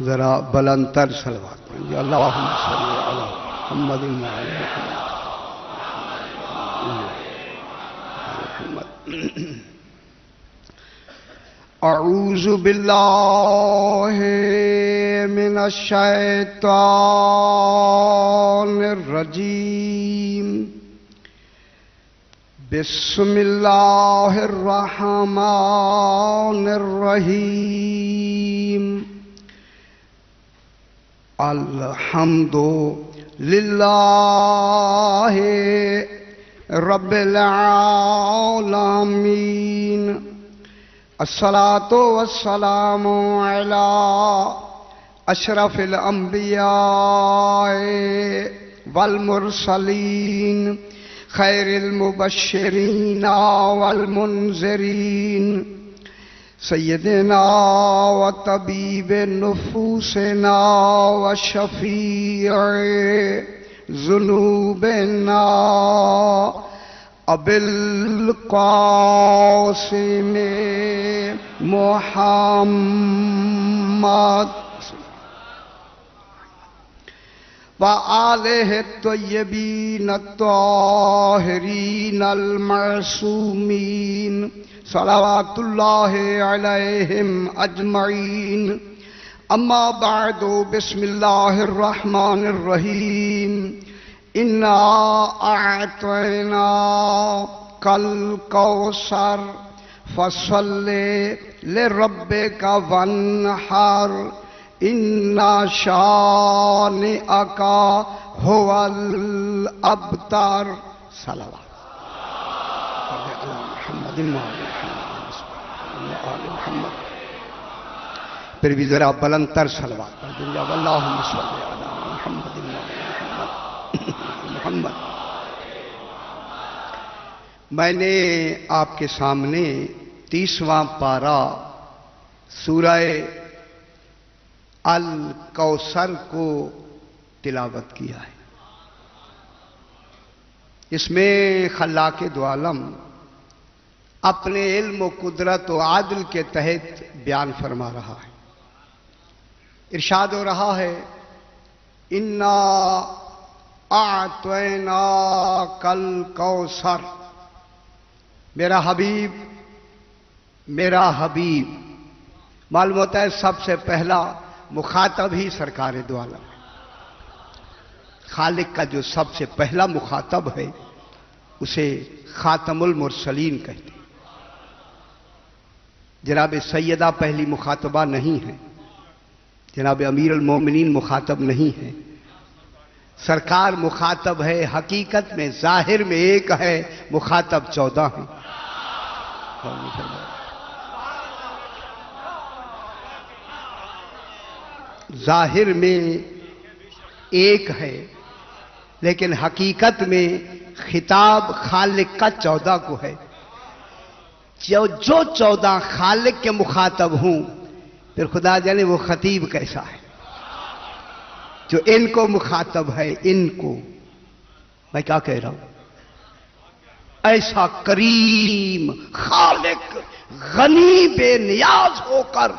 ذرا بلند تر صلوات پڑھیں اللہم صلی علی محمد وعلی محمد. اعوذ باللہ من الشیطان الرجیم. بسم اللہ الرحمن الرحیم. الحمد للہ رب العالمین. الصلاۃ والسلام علی اشرف الانبیاء والمرسلین خیر المبشرین والمنذرین سیدنا و طبیب نفوسنا و شفیع ذنوبنا ابی القاسم محمد وآلہ الطیبین الطاہرین المعصومین صلوات اللہ علیہم اجمعین. اما بعد بسم اللہ الرحمن الرحیم. انا اعطیناک الکوثر فصل لربک وانحر ان شانئک هو الابتر. صلوات محمد محمد. پھر بھی ذرا بلند تر صلوات پڑھ دیں اللہم صلی علی محمد محمد. میں نے آپ کے سامنے 30واں پارہ سورہ الکوثر کو تلاوت کیا ہے. اس میں خلاق دو عالم اپنے علم و قدرت و عدل کے تحت بیان فرما رہا ہے. ارشاد ہو رہا ہے انا اعطیناک الکوثر. میرا حبیب معلوم ہوتا ہے سب سے پہلا مخاطب ہی سرکار دو عالم. خالق کا جو سب سے پہلا مخاطب ہے اسے خاتم المرسلین کہتے ہیں. جناب سیدہ پہلی مخاطبہ نہیں ہے، جناب امیر المومنین مخاطب نہیں ہے. سرکار مخاطب ہے، حقیقت میں ظاہر میں ایک ہے، مخاطب 14 ہیں. ظاہر میں ایک ہے لیکن حقیقت میں خطاب خالق کا 14 کو ہے. جو 14 خالق کے مخاطب ہوں پھر خدا جانے وہ خطیب کیسا ہے جو ان کو مخاطب ہے. ان کو میں کیا کہہ رہا ہوں، ایسا کریم خالق غنی بے نیاز ہو کر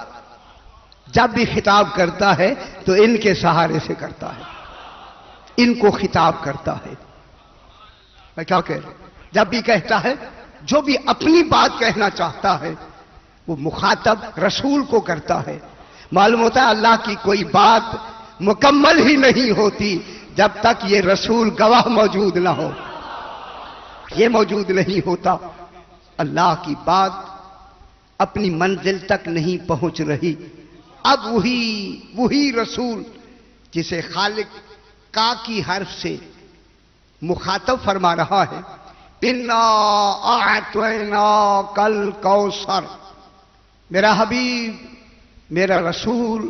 جب بھی خطاب کرتا ہے تو ان کے سہارے سے کرتا ہے، ان کو خطاب کرتا ہے. میں کیا کہہ رہا ہوں، جب بھی کہتا ہے جو بھی اپنی بات کہنا چاہتا ہے وہ مخاطب رسول کو کرتا ہے. معلوم ہوتا ہے اللہ کی کوئی بات مکمل ہی نہیں ہوتی جب تک یہ رسول گواہ موجود نہ ہو. یہ موجود نہیں ہوتا اللہ کی بات اپنی منزل تک نہیں پہنچ رہی. اب وہی رسول جسے خالق کا کی حرف سے مخاطب فرما رہا ہے انا اعطیناک الکوثر. میرا حبیب میرا رسول.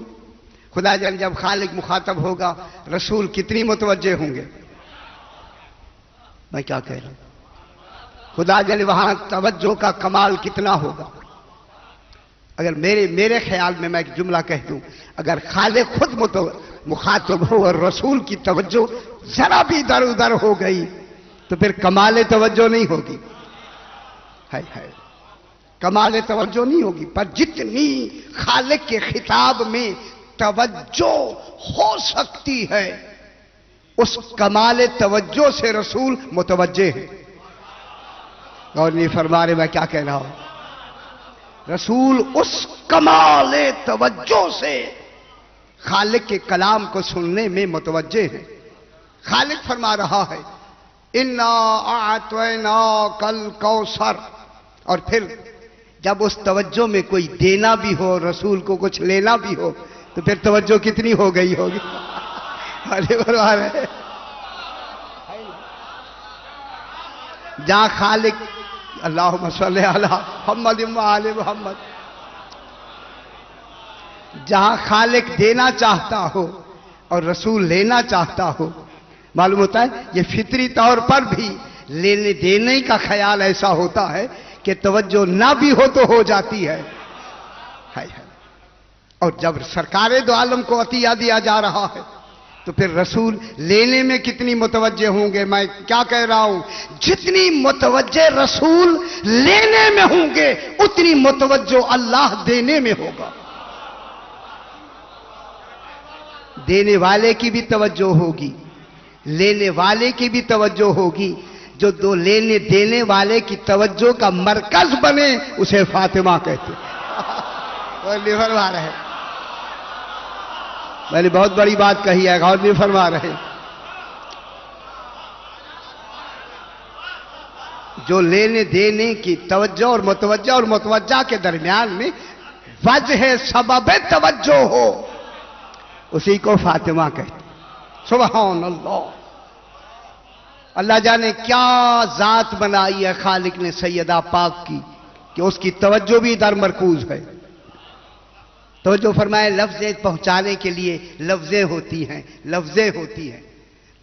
خدا جان جب خالق مخاطب ہوگا رسول کتنی متوجہ ہوں گے. میں کیا کہہ رہا ہوں، خدا جان وہاں توجہ کا کمال کتنا ہوگا. اگر میرے خیال میں ایک جملہ کہہ دوں، اگر خالق خود مخاطب ہو اور رسول کی توجہ ذرا بھی ادھر ادھر ہو گئی تو پھر کمال توجہ نہیں ہوگی. کمال توجہ نہیں ہوگی. پر جتنی خالق کے خطاب میں توجہ ہو سکتی ہے، اس کمال توجہ سے رسول متوجہ ہے۔ اور نہیں فرما رہے میں کیا کہہ رہا ہوں؟ رسول اس کمال توجہ سے خالق کے کلام کو سننے میں متوجہ ہے۔ خالق فرما رہا ہے انا اعطیناک الکوثر، اور پھر جب اس توجہ میں کوئی دینا بھی ہو، رسول کو کچھ لینا بھی ہو، تو پھر توجہ کتنی ہو گئی ہوگی؟ فرما رہے جہاں خالق، اللہم صلی علی محمد و آل محمد، جہاں خالق دینا چاہتا ہو اور رسول لینا چاہتا ہو، معلوم ہوتا ہے یہ فطری طور پر بھی لینے دینے کا خیال ایسا ہوتا ہے کہ توجہ نہ بھی ہو تو ہو جاتی ہے۔ اور جب سرکار دو عالم کو عطیہ دیا جا رہا ہے تو پھر رسول لینے میں کتنی متوجہ ہوں گے؟ میں کیا کہہ رہا ہوں؟ جتنی متوجہ رسول لینے میں ہوں گے اتنی متوجہ اللہ دینے میں ہوگا۔ دینے والے کی بھی توجہ ہوگی، لینے والے کی بھی توجہ ہوگی۔ جو دو لینے دینے والے کی توجہ کا مرکز بنے اسے فاطمہ کہتے ہیں۔ اور نہیں فرما رہے، میں نے بہت بڑی بات کہی ہے، غور نہیں فرما رہے۔ جو لینے دینے کی توجہ اور متوجہ کے درمیان میں وجہ سبب توجہ ہو، اسی کو فاطمہ کہتے ہیں۔ سبحان اللہ، اللہ جانے کیا ذات بنائی ہے خالق نے سیدہ پاک کی کہ اس کی توجہ بھی در مرکوز ہے۔ توجہ فرمائے، لفظیں پہنچانے کے لیے لفظیں ہوتی ہیں،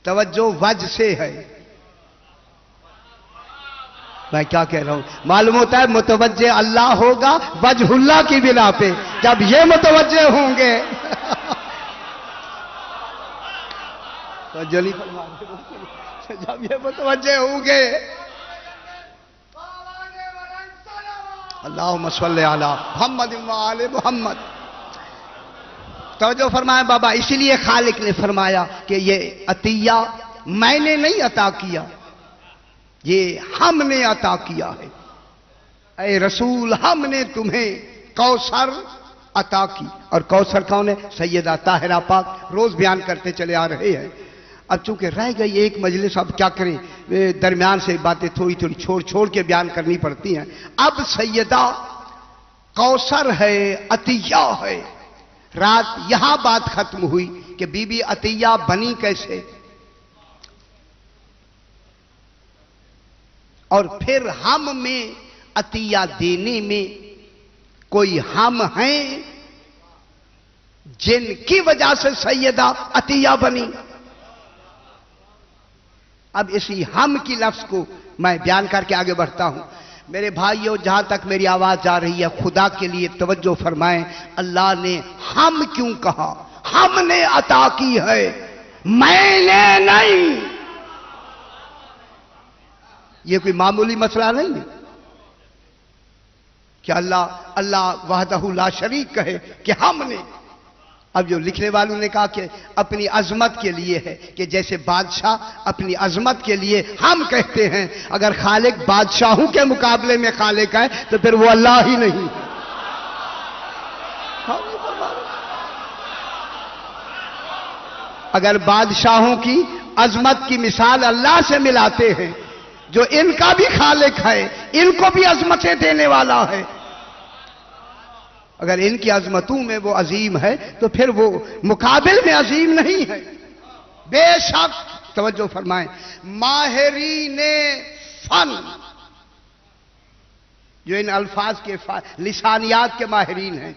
توجہ وجہ سے ہے۔ میں کیا کہہ رہا ہوں؟ معلوم ہوتا ہے متوجہ اللہ ہوگا وجہ اللہ کی بنا پہ، جب یہ متوجہ ہوں گے توجہ نہیں فرما رہے، جب یہ متوجہ ہوں گے، اللہم صلی علی محمد و آل محمد۔ توجہ فرمائے بابا، اسی لیے خالق نے فرمایا کہ یہ عطیہ میں نے نہیں عطا کیا، یہ ہم نے عطا کیا ہے۔ اے رسول، ہم نے تمہیں کوثر عطا کی۔ اور کوثر کون ہے؟ سیدہ طاہرہ پاک، روز بیان کرتے چلے آ رہے ہیں۔ اب چونکہ رہ گئی ایک مجلس، اب کیا کریں، درمیان سے باتیں تھوڑی چھوڑ کے بیان کرنی پڑتی ہیں۔ اب سیدہ کوثر ہے، عطیہ ہے۔ رات یہاں بات ختم ہوئی کہ بی بی عطیہ بنی کیسے، اور پھر ہم میں عطیہ دینے میں کوئی ہم ہیں جن کی وجہ سے سیدہ عطیہ بنی۔ اب اسی ہم کی لفظ کو میں بیان کر کے آگے بڑھتا ہوں۔ میرے بھائیوں، جہاں تک میری آواز جا رہی ہے، خدا کے لیے توجہ فرمائیں، اللہ نے ہم کیوں کہا؟ ہم نے عطا کی ہے، میں نے نہیں۔ یہ کوئی معمولی مسئلہ نہیں ہے کہ اللہ وحدہ لا شریک کہے کہ ہم نے۔ اب جو لکھنے والوں نے کہا کہ اپنی عظمت کے لیے ہے، کہ جیسے بادشاہ اپنی عظمت کے لیے ہم کہتے ہیں، اگر خالق بادشاہوں کے مقابلے میں خالق ہے تو پھر وہ اللہ ہی نہیں ہے۔ اگر بادشاہوں کی عظمت کی مثال اللہ سے ملاتے ہیں جو ان کا بھی خالق ہے، ان کو بھی عظمتیں دینے والا ہے، اگر ان کی عظمتوں میں وہ عظیم ہے تو پھر وہ مقابل میں عظیم نہیں ہے۔ بے شک، توجہ فرمائیں، ماہرین فن، جو ان الفاظ کے لسانیات کے ماہرین ہیں،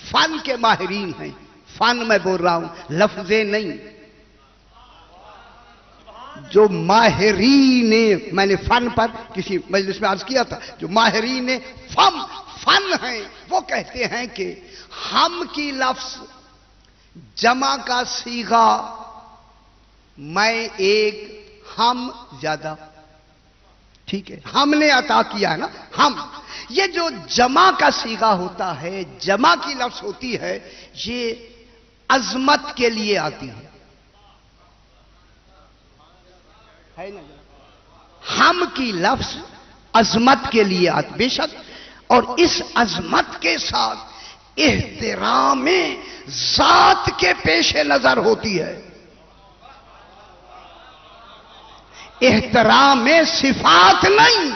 فن کے ماہرین ہیں، فن میں بول رہا ہوں، لفظیں نہیں، جو ماہرین، میں نے فن پر کسی مجلس میں عرض کیا تھا، جو ماہرین فن ہیں، وہ کہتے ہیں کہ ہم کی لفظ جمع کا صیغہ میں ایک، ہم زیادہ، ٹھیک ہے، ہم نے عطا کیا ہے نا، ہم، یہ جو جمع کا صیغہ ہوتا ہے، جمع کی لفظ ہوتی ہے، یہ عظمت کے لیے آتی ہے نا؟ ہم کی لفظ عظمت کے لیے آتی بے شک، اور اس عظمت کے ساتھ احترام ذات کے پیش نظر ہوتی ہے، احترام صفات نہیں۔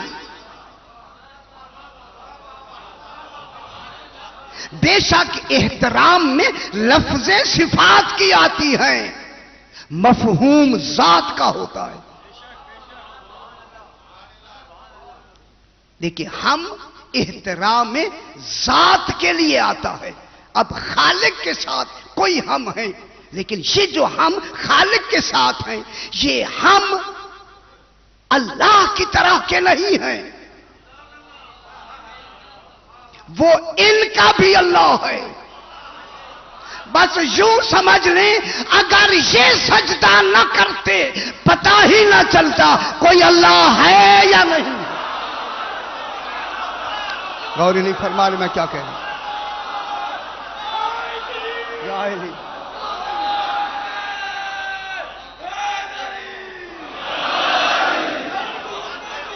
بے شک احترام میں لفظ صفات کی آتی ہیں، مفہوم ذات کا ہوتا ہے۔ لیکن ہم احترام ذات کے لیے آتا ہے۔ اب خالق کے ساتھ کوئی ہم ہے، لیکن یہ جو ہم خالق کے ساتھ ہیں، یہ ہم اللہ کی طرح کے نہیں ہیں، وہ ان کا بھی اللہ ہے۔ بس یوں سمجھ لیں، اگر یہ سجدہ نہ کرتے پتہ ہی نہ چلتا کوئی اللہ ہے یا نہیں۔ غور نہیں فرما رہے میں کیا کہہ رہا ہوں؟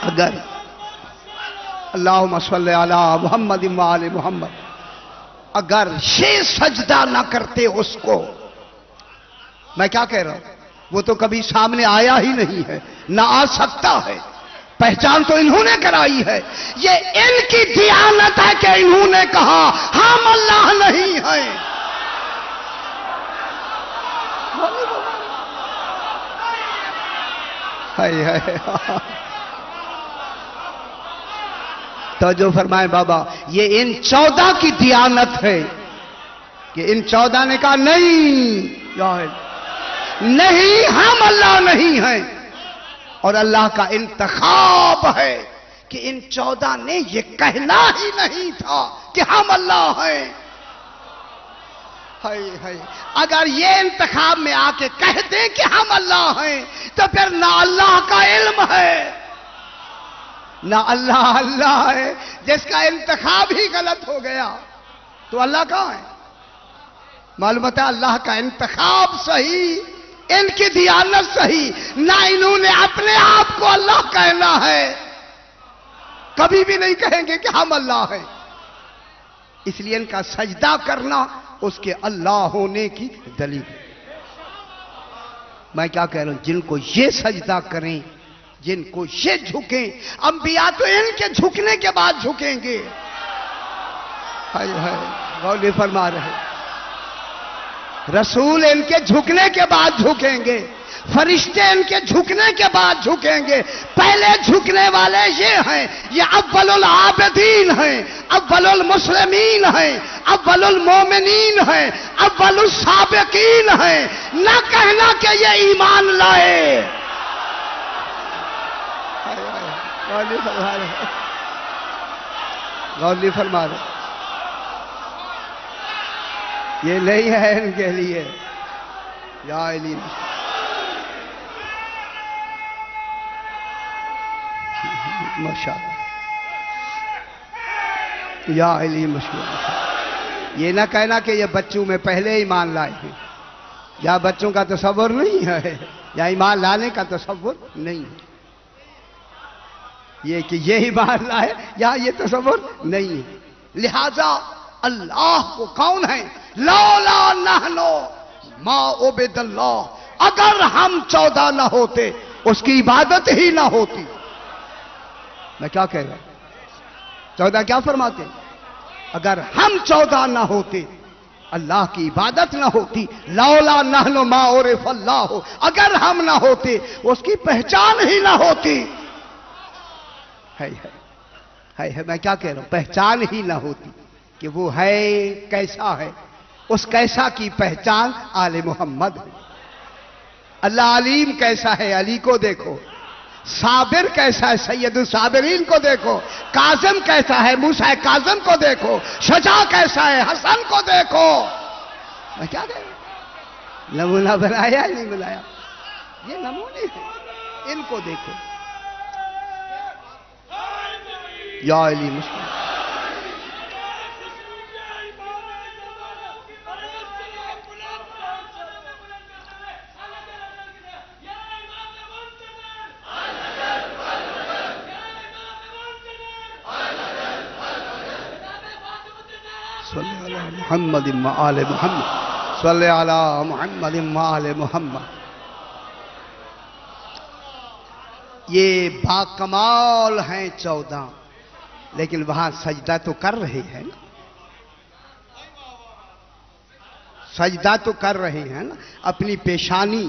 اگر اللہم صلی علی محمد وآل محمد، اگر یہ سجدہ نہ کرتے اس کو، میں کیا کہہ رہا ہوں؟ وہ تو کبھی سامنے آیا ہی نہیں ہے، نہ آ سکتا ہے، پہچان تو انہوں نے کرائی ہے۔ یہ ان کی دیانت ہے کہ انہوں نے کہا ہم اللہ نہیں ہیں۔ تو جو فرمائے بابا، یہ ان 14 کی دیانت ہے کہ ان 14 نے کہا نہیں نہیں، ہم اللہ نہیں ہیں، اور اللہ کا انتخاب ہے کہ ان 14 نے یہ کہنا ہی نہیں تھا کہ ہم اللہ ہیں۔ اگر یہ انتخاب میں آ کے کہہ دیں کہ ہم اللہ ہیں تو پھر نہ اللہ کا علم ہے نہ اللہ اللہ ہے۔ جس کا انتخاب ہی غلط ہو گیا تو اللہ کہاں ہے؟ معلومات ہے اللہ کا انتخاب صحیح، ان کی دیانت صحیح، نہ انہوں نے اپنے آپ کو اللہ کہنا ہے، کبھی بھی نہیں کہیں گے کہ ہم اللہ ہیں۔ اس لیے ان کا سجدہ کرنا اس کے اللہ ہونے کی دلیل ہے۔ میں کیا کہہ رہا ہوں؟ جن کو یہ سجدہ کریں، جن کو یہ جھکیں، انبیاء تو ان کے جھکنے کے بعد جھکیں گے۔ غور فرما رہے، رسول ان کے جھکنے کے بعد جھکیں گے، فرشتے ان کے جھکنے کے بعد جھکیں گے۔ پہلے جھکنے والے یہ ہیں، یہ اول العابدین ہیں، اول المسلمین ہیں، اول المومنین ہیں، اول السابقین ہیں۔ نہ کہنا کہ یہ ایمان لائے۔ غور فرما رہے، یہ نہیں ہے ان کے لیے۔ یا علی ماشاءاللہ، یا علی مشکور۔ یہ نہ کہنا کہ یہ بچوں میں پہلے ایمان لائے ہیں، یا بچوں کا تصور نہیں ہے، یا ایمان لانے کا تصور نہیں ہے۔ یہ کہ یہ ایمان لائے یا یہ تصور نہیں ہے۔ لہذا اللہ کو کون ہے؟ لولا نحنو ما عبد اللہ، اگر ہم 14 نہ ہوتے اس کی عبادت ہی نہ ہوتی۔ میں کیا کہہ رہا ہوں؟ 14 کیا فرماتے ہیں؟ اگر ہم 14 نہ ہوتے اللہ کی عبادت نہ ہوتی۔ لولا نحنو ما عرف اللہ، اگر ہم نہ ہوتے اس کی پہچان ہی نہ ہوتی۔ ہے میں کیا کہہ رہا ہوں؟ پہچان ہی نہ ہوتی کہ وہ ہے کیسا ہے۔ اس کیسا کی پہچان آل محمد ہے۔ اللہ علیم کیسا ہے، علی کو دیکھو۔ صابر کیسا ہے، سید الصابرین کو دیکھو۔ کاظم کیسا ہے، موسیٰ کاظم کو دیکھو۔ شجاع کیسا ہے، حسن کو دیکھو۔ میں کیا کہہ رہا ہوں؟ نمونہ بنایا نہیں بنایا، یہ نمونے ہیں، ان کو دیکھو۔ یا علی مسلم، محمد و آل محمد صلی علی محمد و آل محمد. یہ باکمال ہیں 14، لیکن وہاں سجدہ تو کر رہے ہیں، سجدہ تو کر رہے ہیں نا. اپنی پیشانی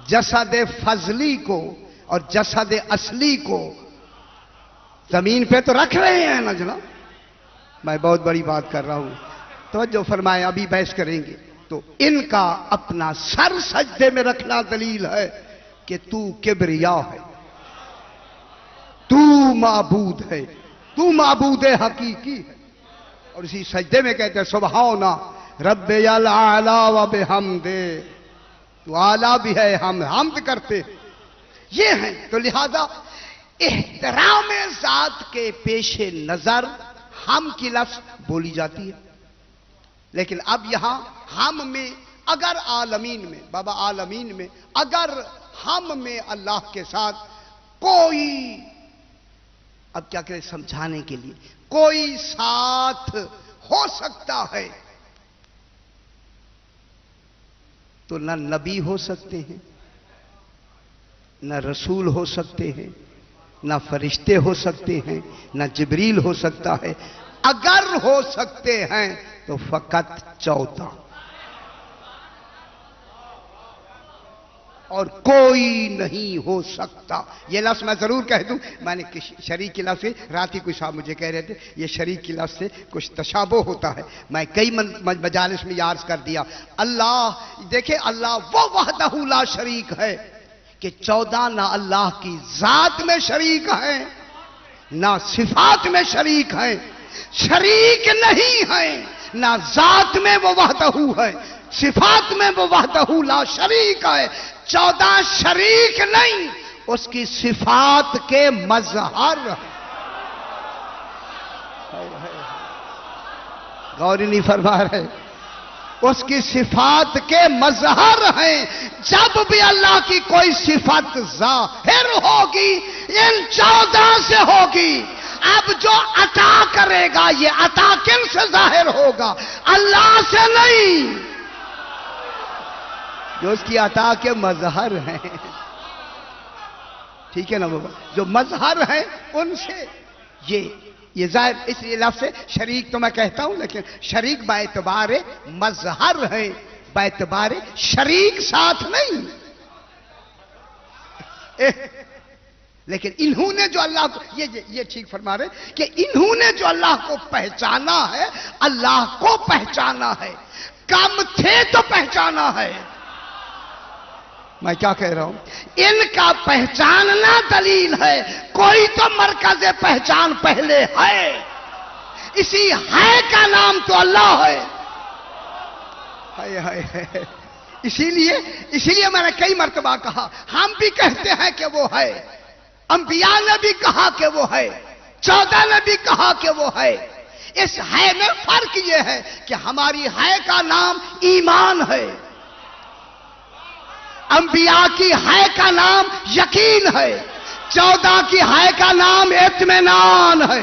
جسد فضلی کو اور جسد اصلی کو زمین پہ تو رکھ رہے ہیں نا جناب. میں بہت بڑی بات کر رہا ہوں، توجہ فرمائیں، ابھی بحث کریں گے. تو ان کا اپنا سر سجدے میں رکھنا دلیل ہے کہ تو کبریا ہے، تو معبود ہے، تو معبود حقیقی ہے. اور اسی سجدے میں کہتے ہیں سبحان رب العلا و بحمدہ، تو اعلیٰ بھی ہے، ہم حمد کرتے یہ ہیں. تو لہذا احترام ذات کے پیش نظر ہم کی لفظ بولی جاتی ہے. لیکن اب یہاں ہم میں اگر عالمین میں، بابا عالمین میں اگر ہم میں اللہ کے ساتھ کوئی، اب کیا کریں سمجھانے کے لیے، کوئی ساتھ ہو سکتا ہے تو نہ نبی ہو سکتے ہیں، نہ رسول ہو سکتے ہیں، نہ فرشتے ہو سکتے ہیں، نہ جبریل ہو سکتا ہے. اگر ہو سکتے ہیں تو فقط 14، اور کوئی نہیں ہو سکتا. یہ لفظ میں ضرور کہہ دوں، میں نے شریک کی لفظ سے رات ہی کوئی صاحب مجھے کہہ رہے تھے یہ شریک کی لفظ سے کچھ تشابہ ہوتا ہے. میں کئی مجالس میں عرض کر دیا. اللہ دیکھیں، اللہ وہ وحدہ لا شریک ہے کہ 14 نہ اللہ کی ذات میں شریک ہیں نہ صفات میں شریک ہیں، شریک نہیں ہیں. نہ ذات میں وہ وحدہ ہے، صفات میں وہ وحدہ لا شریک ہے. 14 شریک نہیں، اس کی صفات کے مظہر. غور نہیں فرما رہے، اس کی صفات کے مظہر ہیں. جب بھی اللہ کی کوئی صفت ظاہر ہوگی ان 14 سے ہوگی. اب جو عطا کرے گا یہ عطا کن سے ظاہر ہوگا؟ اللہ سے نہیں، جو اس کی عطا کے مظہر ہیں. ٹھیک ہے نا بابا؟ جو مظہر ہیں ان سے یہ ظاہر. اس لیے لفظ سے شریک تو میں کہتا ہوں، لیکن شریک باعتبار مظہر ہے، باعتبار شریک ساتھ نہیں. لیکن انہوں نے جو اللہ کو، یہ ٹھیک فرما رہے کہ انہوں نے جو اللہ کو پہچانا ہے، اللہ کو پہچانا ہے. کم تھے تو پہچانا ہے. میں کیا کہہ رہا ہوں؟ ان کا پہچاننا دلیل ہے. کوئی تو مرکز پہچان پہلے ہے، اسی ہے کا نام تو اللہ ہے. اسی لیے میں نے کئی مرتبہ کہا، ہم بھی کہتے ہیں کہ وہ ہے، انبیاء نے بھی کہا کہ وہ ہے، 14 نے بھی کہا کہ وہ ہے. اس ہے میں فرق یہ ہے کہ ہماری ہے کا نام ایمان ہے، انبیاء کی ہے کا نام یقین ہے، 14 کی ہے کا نام اطمینان ہے.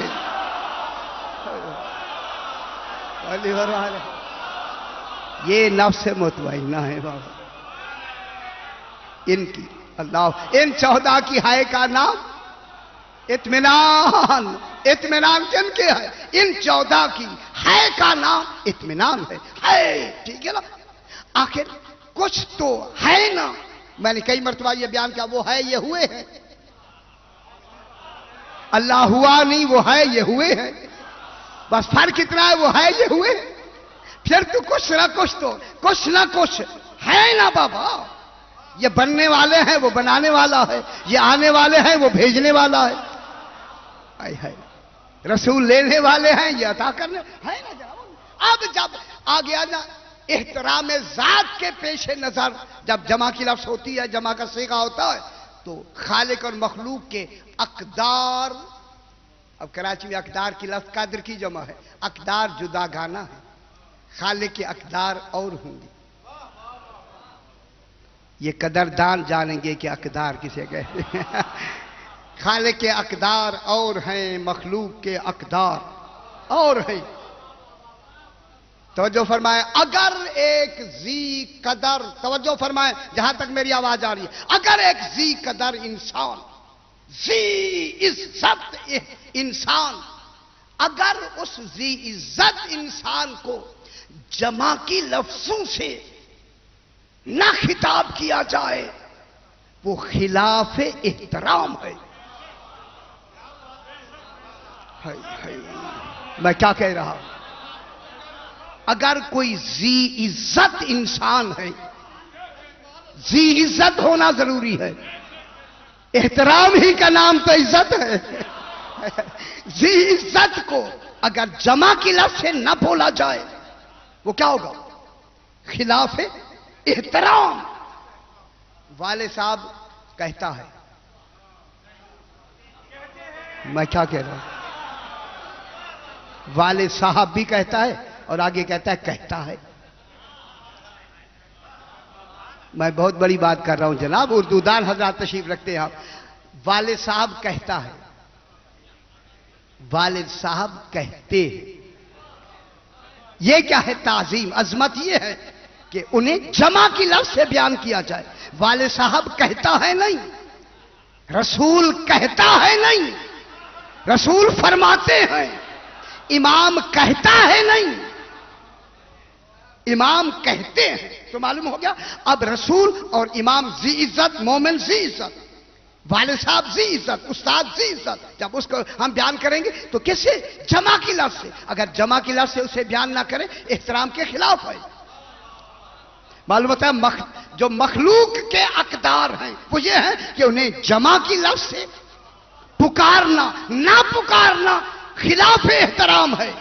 یہ نفس مطمئنہ ہے بابا ان کی. اللہ ان 14 کی ہے کا نام اطمینان. اطمینان کن کے ہے؟ ان 14 کی ہے کا نام اطمینان ہے. ٹھیک ہے نا؟ آخر کچھ تو ہے نا. میں نے کئی مرتبہ یہ بیان کیا، وہ ہے یہ ہوئے ہیں. اللہ ہوا نہیں، وہ ہے یہ ہوئے ہیں. بس فرق اتنا ہے، وہ ہے یہ ہوئے. پھر تو کچھ نہ کچھ تو کچھ نہ کچھ ہے نا بابا. یہ بننے والے ہیں، وہ بنانے والا ہے. یہ آنے والے ہیں، وہ بھیجنے والا ہے. رسول لینے والے ہیں، یہ عطا کرنے ہے نا جناب. اب جب آ گیا نا احترام ذات کے پیش نظر، جب جمع کی لفظ ہوتی ہے، جمع کا صیغہ ہوتا ہے، تو خالق اور مخلوق کے اقدار. اب کراچی میں اقدار کی لفظ قدر کی جمع ہے. اقدار جدا گانا ہے، خالق کے اقدار اور ہوں گے. یہ قدردان جانیں گے کہ اقدار کسے کہتے ہیں. خالق کے اقدار اور ہیں، مخلوق کے اقدار اور ہیں. توجہ فرمائے، اگر ایک ذی قدر، توجہ فرمائے جہاں تک میری آواز آ رہی ہے، اگر ایک ذی قدر انسان، ذی عزت انسان، اگر اس ذی عزت انسان کو جمع کی لفظوں سے نہ خطاب کیا جائے، وہ خلاف احترام ہے۔ میں کیا کہہ رہا ہوں؟ اگر کوئی ذی عزت انسان ہے، ذی عزت ہونا ضروری ہے، احترام ہی کا نام تو عزت ہے۔ ذی عزت کو اگر جمع کی لفظ سے نہ بولا جائے، وہ کیا ہوگا؟ خلاف احترام۔ والد صاحب کہتا ہے، میں کیا کہہ رہا ہوں؟ والد صاحب بھی کہتا ہے اور آگے کہتا ہے کہتا ہے۔ میں بہت بڑی بات کر رہا ہوں جناب، اردو دان حضرات تشریف رکھتے ہیں آپ۔ والد صاحب کہتا ہے، والد صاحب کہتے ہیں، یہ کیا ہے؟ تعظیم، عظمت یہ ہے کہ انہیں جمع کی لفظ سے بیان کیا جائے۔ والد صاحب کہتا ہے نہیں، رسول کہتا ہے نہیں، رسول فرماتے ہیں۔ امام کہتا ہے نہیں، امام کہتے ہیں۔ تو معلوم ہو گیا اب رسول اور امام ذی عزت، مومن ذی عزت، والد صاحب ذی عزت، استاد ذی عزت، جب اس کو ہم بیان کریں گے تو کیسے؟ جمع کی لفظ سے۔ اگر جمع کی لفظ سے اسے بیان نہ کریں، احترام کے خلاف ہے۔ معلوم ہوتا ہے جو مخلوق کے اقدار ہیں وہ یہ ہے کہ انہیں جمع کی لفظ سے پکارنا، نہ پکارنا خلاف احترام ہے۔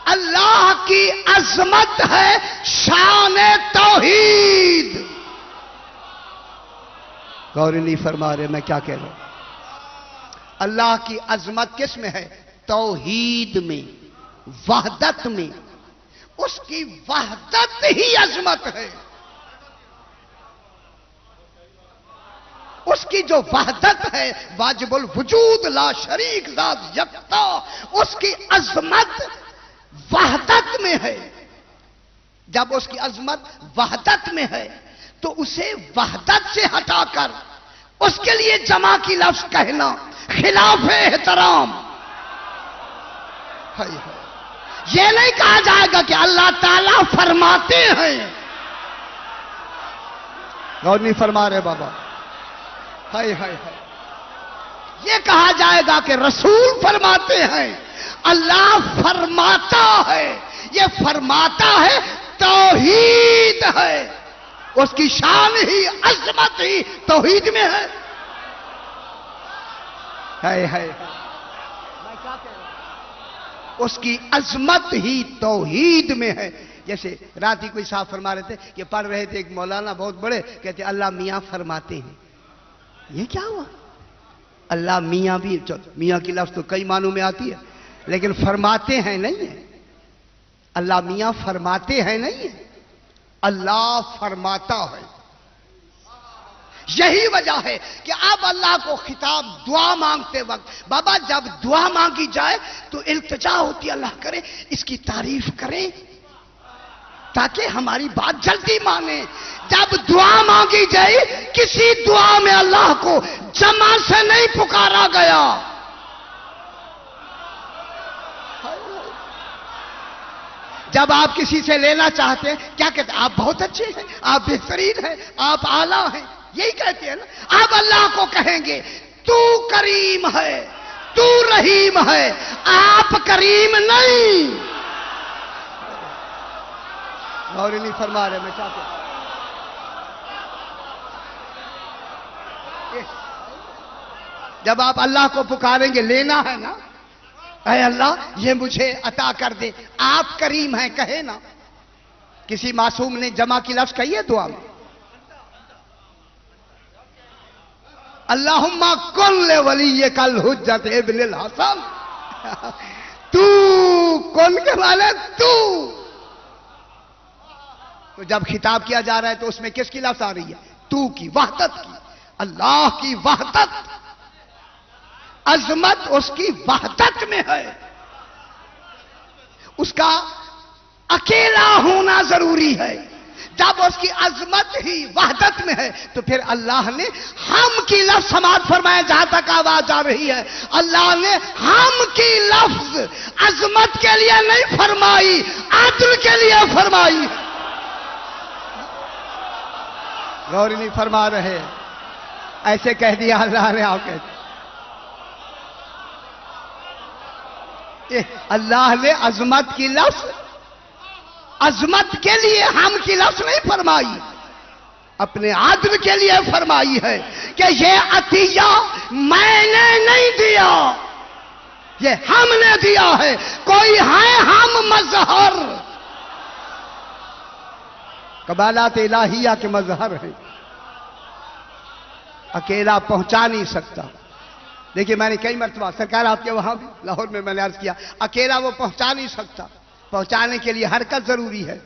اللہ کی عظمت ہے شان توحید۔ غور نہیں فرما رہے میں کیا کہہ رہا ہوں؟ اللہ کی عظمت کس میں ہے؟ توحید میں، وحدت میں۔ اس کی وحدت ہی عظمت ہے۔ اس کی جو وحدت ہے، واجب الوجود لا شریک ذات یکتا، اس کی عظمت وحدت میں ہے۔ جب اس کی عظمت وحدت میں ہے تو اسے وحدت سے ہٹا کر اس کے لیے جمع کی لفظ کہنا خلاف احترام۔ یہ نہیں کہا جائے گا کہ اللہ تعالیٰ فرماتے ہیں۔ غور نہیں فرما رہے بابا؟ یہ کہا جائے گا کہ رسول فرماتے ہیں، اللہ فرماتا ہے۔ یہ فرماتا ہے توحید ہے، اس کی شان ہی، عظمت ہی توحید میں ہے۔ اس کی عظمت ہی توحید میں ہے۔ جیسے رات ہی کوئی صاحب فرما رہے تھے کہ پڑھ رہے تھے، ایک مولانا بہت بڑے کہتے اللہ میاں فرماتے ہیں۔ یہ کیا ہوا؟ اللہ میاں بھی، میاں کی لفظ تو کئی معنوں میں آتی ہے، لیکن فرماتے ہیں نہیں ہے۔ اللہ میاں فرماتے ہیں نہیں ہے، اللہ فرماتا ہے۔ یہی وجہ ہے کہ اب اللہ کو خطاب دعا مانگتے وقت، بابا جب دعا مانگی جائے تو التجا ہوتی ہے، اللہ کرے اس کی تعریف کریں تاکہ ہماری بات جلدی مانے۔ جب دعا مانگی جائے، کسی دعا میں اللہ کو جمع سے نہیں پکارا گیا۔ جب آپ کسی سے لینا چاہتے ہیں کیا کہتے ہیں؟ آپ بہت اچھے ہیں، آپ بہترین ہیں، آپ اعلیٰ ہیں، یہی کہتے ہیں نا۔ آپ اللہ کو کہیں گے تو کریم ہے، تو رحیم ہے، آپ کریم نہیں۔ اور نہیں فرما رہے میں چاہتے ہیں جب آپ اللہ کو پکاریں گے، لینا ہے نا، اے اللہ یہ مجھے عطا کر دے، آپ کریم ہیں کہے نا۔ کسی معصوم نے جمع کی لفظ کہی ہے دعا میں؟ اللہم کن لولیک الحجت ابن الحسن۔ تو کن کے معنی تو جب خطاب کیا جا رہا ہے تو اس میں کس کی لفظ آ رہی ہے؟ تو کی، وحدت کی۔ اللہ کی وحدت، عظمت اس کی وحدت میں ہے۔ اس کا اکیلا ہونا ضروری ہے. جب اس کی عظمت ہی وحدت میں ہے تو پھر اللہ نے ہم کی لفظ سماعت فرمایا. جہاں تک آواز آ رہی ہے, اللہ نے ہم کی لفظ عظمت کے لیے نہیں فرمائی, عدل کے لیے فرمائی. غور نہیں فرما رہے, ایسے کہہ دیا اللہ نے. آپ کہتے اللہ نے عظمت کی لفظ عظمت کے لیے ہم کی لفظ نہیں فرمائی, اپنے عدل کے لیے فرمائی ہے کہ یہ عطیہ میں نے نہیں دیا, یہ ہم نے دیا ہے. کوئی ہے ہم مظہر, کمالات الہیہ کے مظہر ہیں, اکیلا پہنچا نہیں سکتا. دیکھیے میں نے کئی مرتبہ سرکار آپ کے وہاں بھی لاہور میں نے عرض کیا, اکیلا وہ پہنچا نہیں سکتا, پہنچانے کے لیے حرکت ضروری ہے.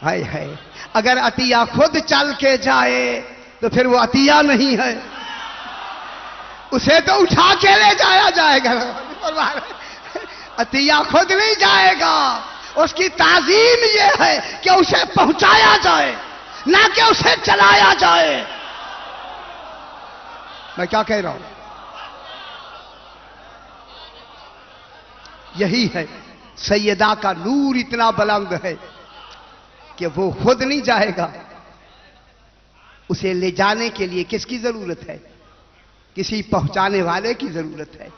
ہائے ہائے, اگر عطیہ خود چل کے جائے تو پھر وہ عطیہ نہیں ہے, اسے تو اٹھا کے لے جایا جائے گا. عطیہ خود نہیں جائے گا, اس کی تعظیم یہ ہے کہ اسے پہنچایا جائے, نہ کہ اسے چلایا جائے. میں کیا کہہ رہا ہوں؟ یہی ہے, سیدہ کا نور اتنا بلند ہے کہ وہ خود نہیں جائے گا, اسے لے جانے کے لیے کس کی ضرورت ہے؟ کسی پہنچانے والے کی ضرورت ہے.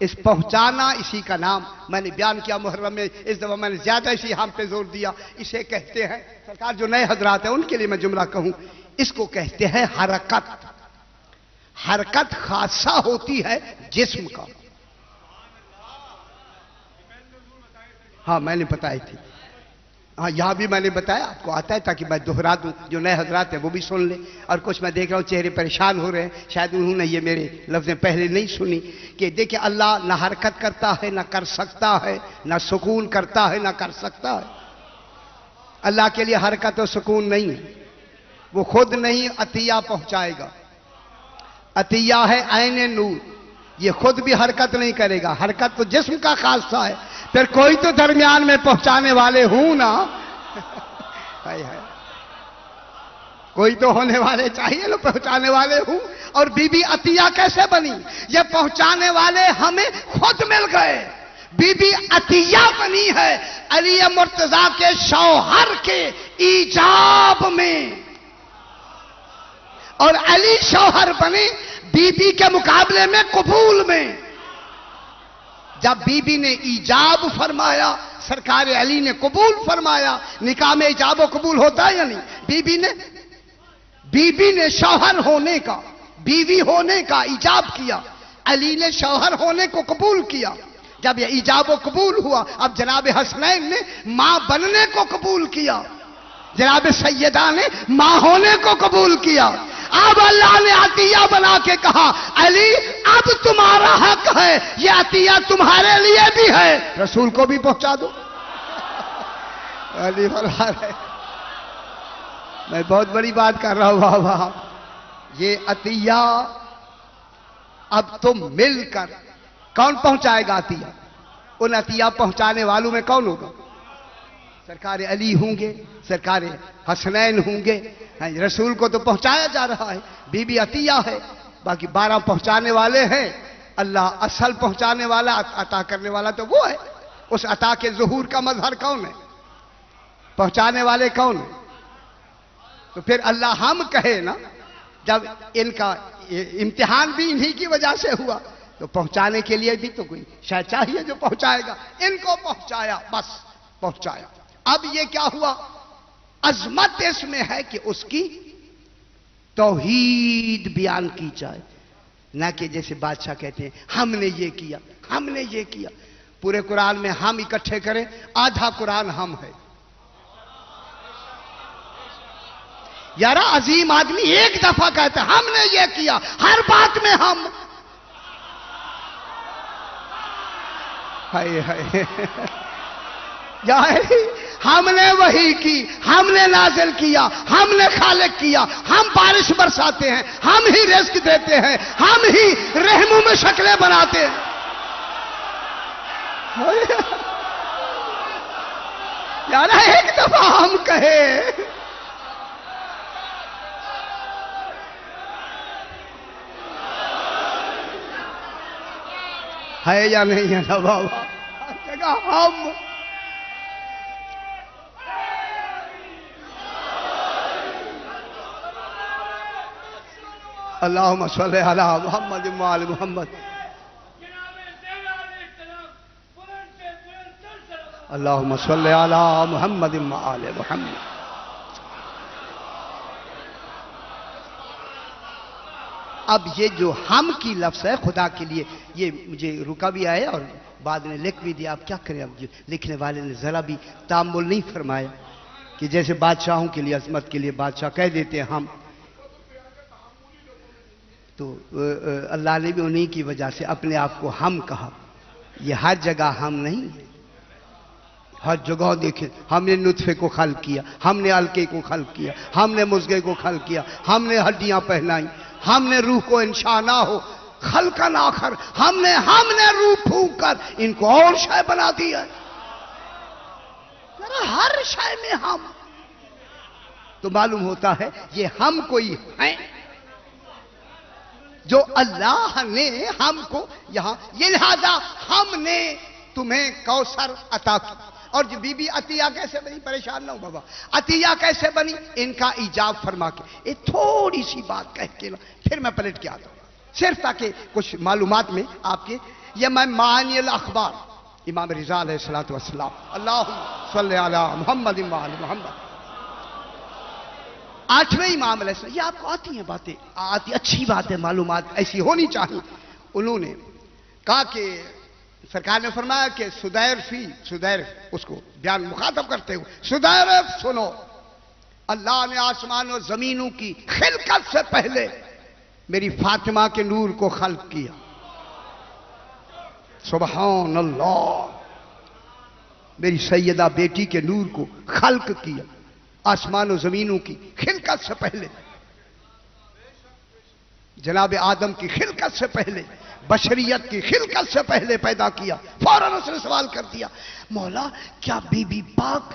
اس پہنچانا, اسی کا نام میں نے بیان کیا محرم میں, اس دفعہ میں نے زیادہ اسی ہم پہ زور دیا. اسے کہتے ہیں, سرکار جو نئے حضرات ہیں ان کے لیے میں جملہ کہوں, اس کو کہتے ہیں حرکت. حرکت خاصہ ہوتی ہے جسم کا. ہاں میں نے بتائی تھی, ہاں یہاں بھی میں نے بتایا, آپ کو آتا ہے تاکہ میں دہرا دوں, جو نئے حضرات ہیں وہ بھی سن لیں. اور کچھ میں دیکھ رہا ہوں چہرے پریشان ہو رہے ہیں, شاید انہوں نے یہ میرے لفظیں پہلے نہیں سنی, کہ دیکھیں اللہ نہ حرکت کرتا ہے نہ کر سکتا ہے, نہ سکون کرتا ہے نہ کر سکتا ہے. اللہ کے لیے حرکت و سکون نہیں ہے, وہ خود نہیں عطیہ پہنچائے گا. عطیہ ہے عین نور, یہ خود بھی حرکت نہیں کرے گا, حرکت تو جسم کا خاصہ ہے. پھر کوئی تو درمیان میں پہنچانے والے ہوں نا. کوئی تو ہونے والے چاہیے نا, پہنچانے والے ہوں. اور بی بی عطیہ کیسے بنی؟ یہ پہنچانے والے ہمیں خود مل گئے. بی بی عطیہ بنی ہے علی مرتضیٰ کے شوہر کے ایجاب میں, اور علی شوہر بنے بی بی کے مقابلے میں قبول میں. جب بی بی نے ایجاب فرمایا, سرکار علی نے قبول فرمایا. نکاح میں ایجاب و قبول ہوتا ہے یا نہیں؟ بی بی نے شوہر ہونے کا, بیوی ہونے کا ایجاب کیا, علی نے شوہر ہونے کو قبول کیا. جب یہ ایجاب و قبول ہوا, اب جناب حسنین نے ماں بننے کو قبول کیا, جناب سیدہ نے ماں ہونے کو قبول کیا. اب اللہ نے عطیہ بنا کے کہا, علی اب تمہارا حق ہے, یہ عطیہ تمہارے لیے بھی ہے, رسول کو بھی پہنچا دو. علی فرما رہے, میں بہت بڑی بات کر رہا ہوں بابا. یہ عطیہ اب تم مل کر, کون پہنچائے گا عطیہ؟ ان عطیہ پہنچانے والوں میں کون ہوگا؟ سرکار علی ہوں گے, سرکار حسنین ہوں گے. رسول کو تو پہنچایا جا رہا ہے, بی بی عطیہ ہے, باقی 12 پہنچانے والے ہیں. اللہ اصل پہنچانے والا, عطا کرنے والا تو وہ ہے. اس عطا کے ظہور کا مظہر کون ہے؟ پہنچانے والے کون ہیں؟ تو پھر اللہ ہم کہے نا, جب ان کا امتحان بھی انہی کی وجہ سے ہوا, تو پہنچانے کے لیے بھی تو کوئی شاید چاہیے جو پہنچائے گا. ان کو پہنچایا, بس پہنچایا. اب یہ کیا ہوا؟ عظمت اس میں ہے کہ اس کی توحید بیان کی جائے, نہ کہ جیسے بادشاہ کہتے ہیں ہم نے یہ کیا, ہم نے یہ کیا. پورے قرآن میں ہم اکٹھے کریں, آدھا قرآن ہم ہے. یار عظیم آدمی ایک دفعہ کہتا ہے ہم نے یہ کیا, ہر بات میں ہم. ہائے ہائے, ہم نے وحی کی, ہم نے نازل کیا, ہم نے خالق کیا, ہم بارش برساتے ہیں, ہم ہی رزق دیتے ہیں, ہم ہی رحموں میں شکلیں بناتے ہیں. یار ایک دفعہ ہم کہے ہے یا نہیں ہے نا بابا؟ جگہ ہم اللہم صلی علی محمد وآل محمد. اللہم صلی علی محمد وآل محمد. اب یہ جو ہم کی لفظ ہے خدا کے لیے، یہ مجھے رکا بھی آیا اور بعد میں لکھ بھی دیا. اب کیا کریں؟ اب لکھنے والے نے ذرا بھی تامل نہیں فرمایا کہ جیسے بادشاہوں کے لیے، عظمت کے لیے بادشاہ کہہ دیتے ہیں ہم، تو اللہ نے بھی انہی کی وجہ سے اپنے آپ کو ہم کہا. یہ ہر جگہ ہم نہیں ہے. ہر جگہ دیکھیں، ہم نے نطفے کو خلق کیا، ہم نے حلقے کو خلق کیا، ہم نے مزغے کو خلق کیا، ہم نے ہڈیاں پہنائیں، ہم نے روح کو انشاء نہ ہو خلقاً آخر، ہم نے روح پھونک کر ان کو اور شے بنا دیا. ہر شے میں ہم، تو معلوم ہوتا ہے یہ ہم کوئی ہیں جو اللہ نے ہم کو یہاں، یہ لہذا ہم نے تمہیں کوثر عطا کی. اور جو بی بی عطیہ کیسے بنی؟ پریشان نہ ہو بابا، عطیہ کیسے بنی؟ ان کا ایجاب فرما کے. یہ تھوڑی سی بات کہہ کے پھر میں پلٹ کے آتا ہوں، صرف تاکہ کچھ معلومات میں آپ کے. یہ میں معانی الاخبار امام رضا علیہ الصلوۃ والسلام، اللہم صلی علی محمد وآل محمد، 8ویں امام علیہ السلام. یہ آپ کو آتی ہیں باتیں، آتی، اچھی بات ہے، معلومات ایسی ہونی چاہیے. انہوں نے کہا کہ سرکار نے فرمایا کہ سدیر اس کو بیان مخاطب کرتے ہوئے، سدیر سنو، اللہ نے آسمان و زمینوں کی خلقت سے پہلے میری فاطمہ کے نور کو خلق کیا. سبحان اللہ، میری سیدہ بیٹی کے نور کو خلق کیا آسمان و زمینوں کی خلقت سے پہلے، جناب آدم کی خلقت سے پہلے، بشریت کی خلقت سے پہلے پیدا کیا. فوراً اس نے سوال کر دیا، مولا کیا بی بی پاک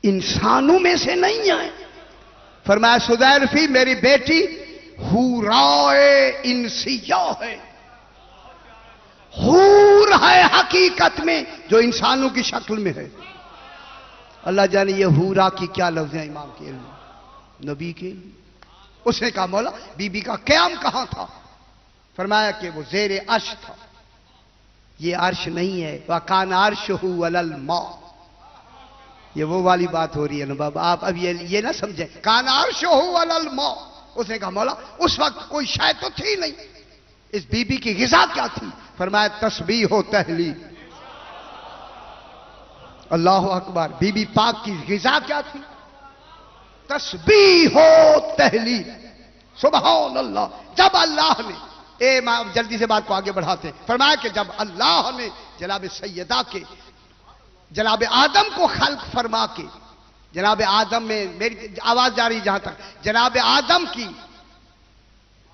انسانوں میں سے نہیں آئے؟ فرمایا سدیرفی، میری بیٹی حورائے انسیہ ہے، حور ہے حقیقت میں جو انسانوں کی شکل میں ہے. اللہ جانے یہ حورا کی کیا لفظ ہیں امام کے علم، نبی کے علم. اس نے کہا مولا بی بی کا قیام کہاں تھا؟ فرمایا کہ وہ زیر عرش تھا. یہ عرش نہیں ہے، وَكَانَ عَرْشُهُ عَلَى الْمَاءِ. یہ وہ والی بات ہو رہی ہے نا بابا، آپ اب یہ نہ سمجھیں. كَانَ عَرْشُهُ عَلَى الْمَاءِ. اس نے کہا مولا اس وقت کوئی شے تو تھی نہیں، اس بی بی کی غذا کیا تھی؟ فرمایا تسبیح و تحلیل. اللہ اکبر. بی بی پاک کی غذا کیا تھی؟ تسبیح و تحلیل. سبحان اللہ. جب اللہ نے جلدی سے بات کو آگے بڑھاتے ہیں، فرمایا کہ جب اللہ نے جناب سیدہ کے، جناب آدم کو خلق فرما کے، جناب آدم میں، میری آواز جا رہی جہاں تک، جناب آدم کی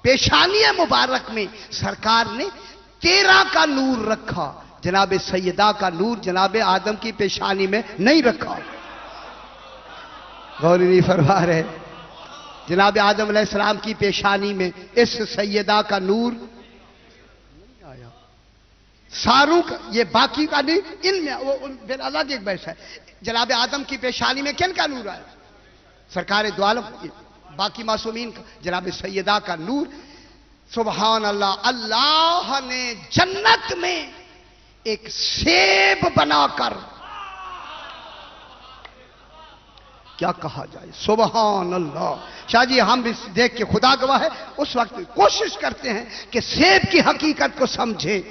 پیشانی مبارک میں سرکار نے 13 کا نور رکھا. جناب سیدہ کا نور جناب آدم کی پیشانی میں نہیں رکھا. غور نہیں فرما رہے. جناب آدم علیہ السلام کی پیشانی میں اس سیدہ کا نور نہیں آیا. ساروں کا، یہ باقی کا نہیں، ان میں وہ پھر الگ ایک بحث ہے. جناب آدم کی پیشانی میں کن کا نور آیا؟ سرکار دو عالم، باقی معصومین کا، جناب سیدہ کا نور. سبحان اللہ. اللہ نے جنت میں ایک سیب بنا کر، کیا کہا جائے، سبحان اللہ. شاہ جی ہم بھی دیکھ کے خدا گواہ ہے اس وقت کوشش کرتے ہیں کہ سیب کی حقیقت کو سمجھیں،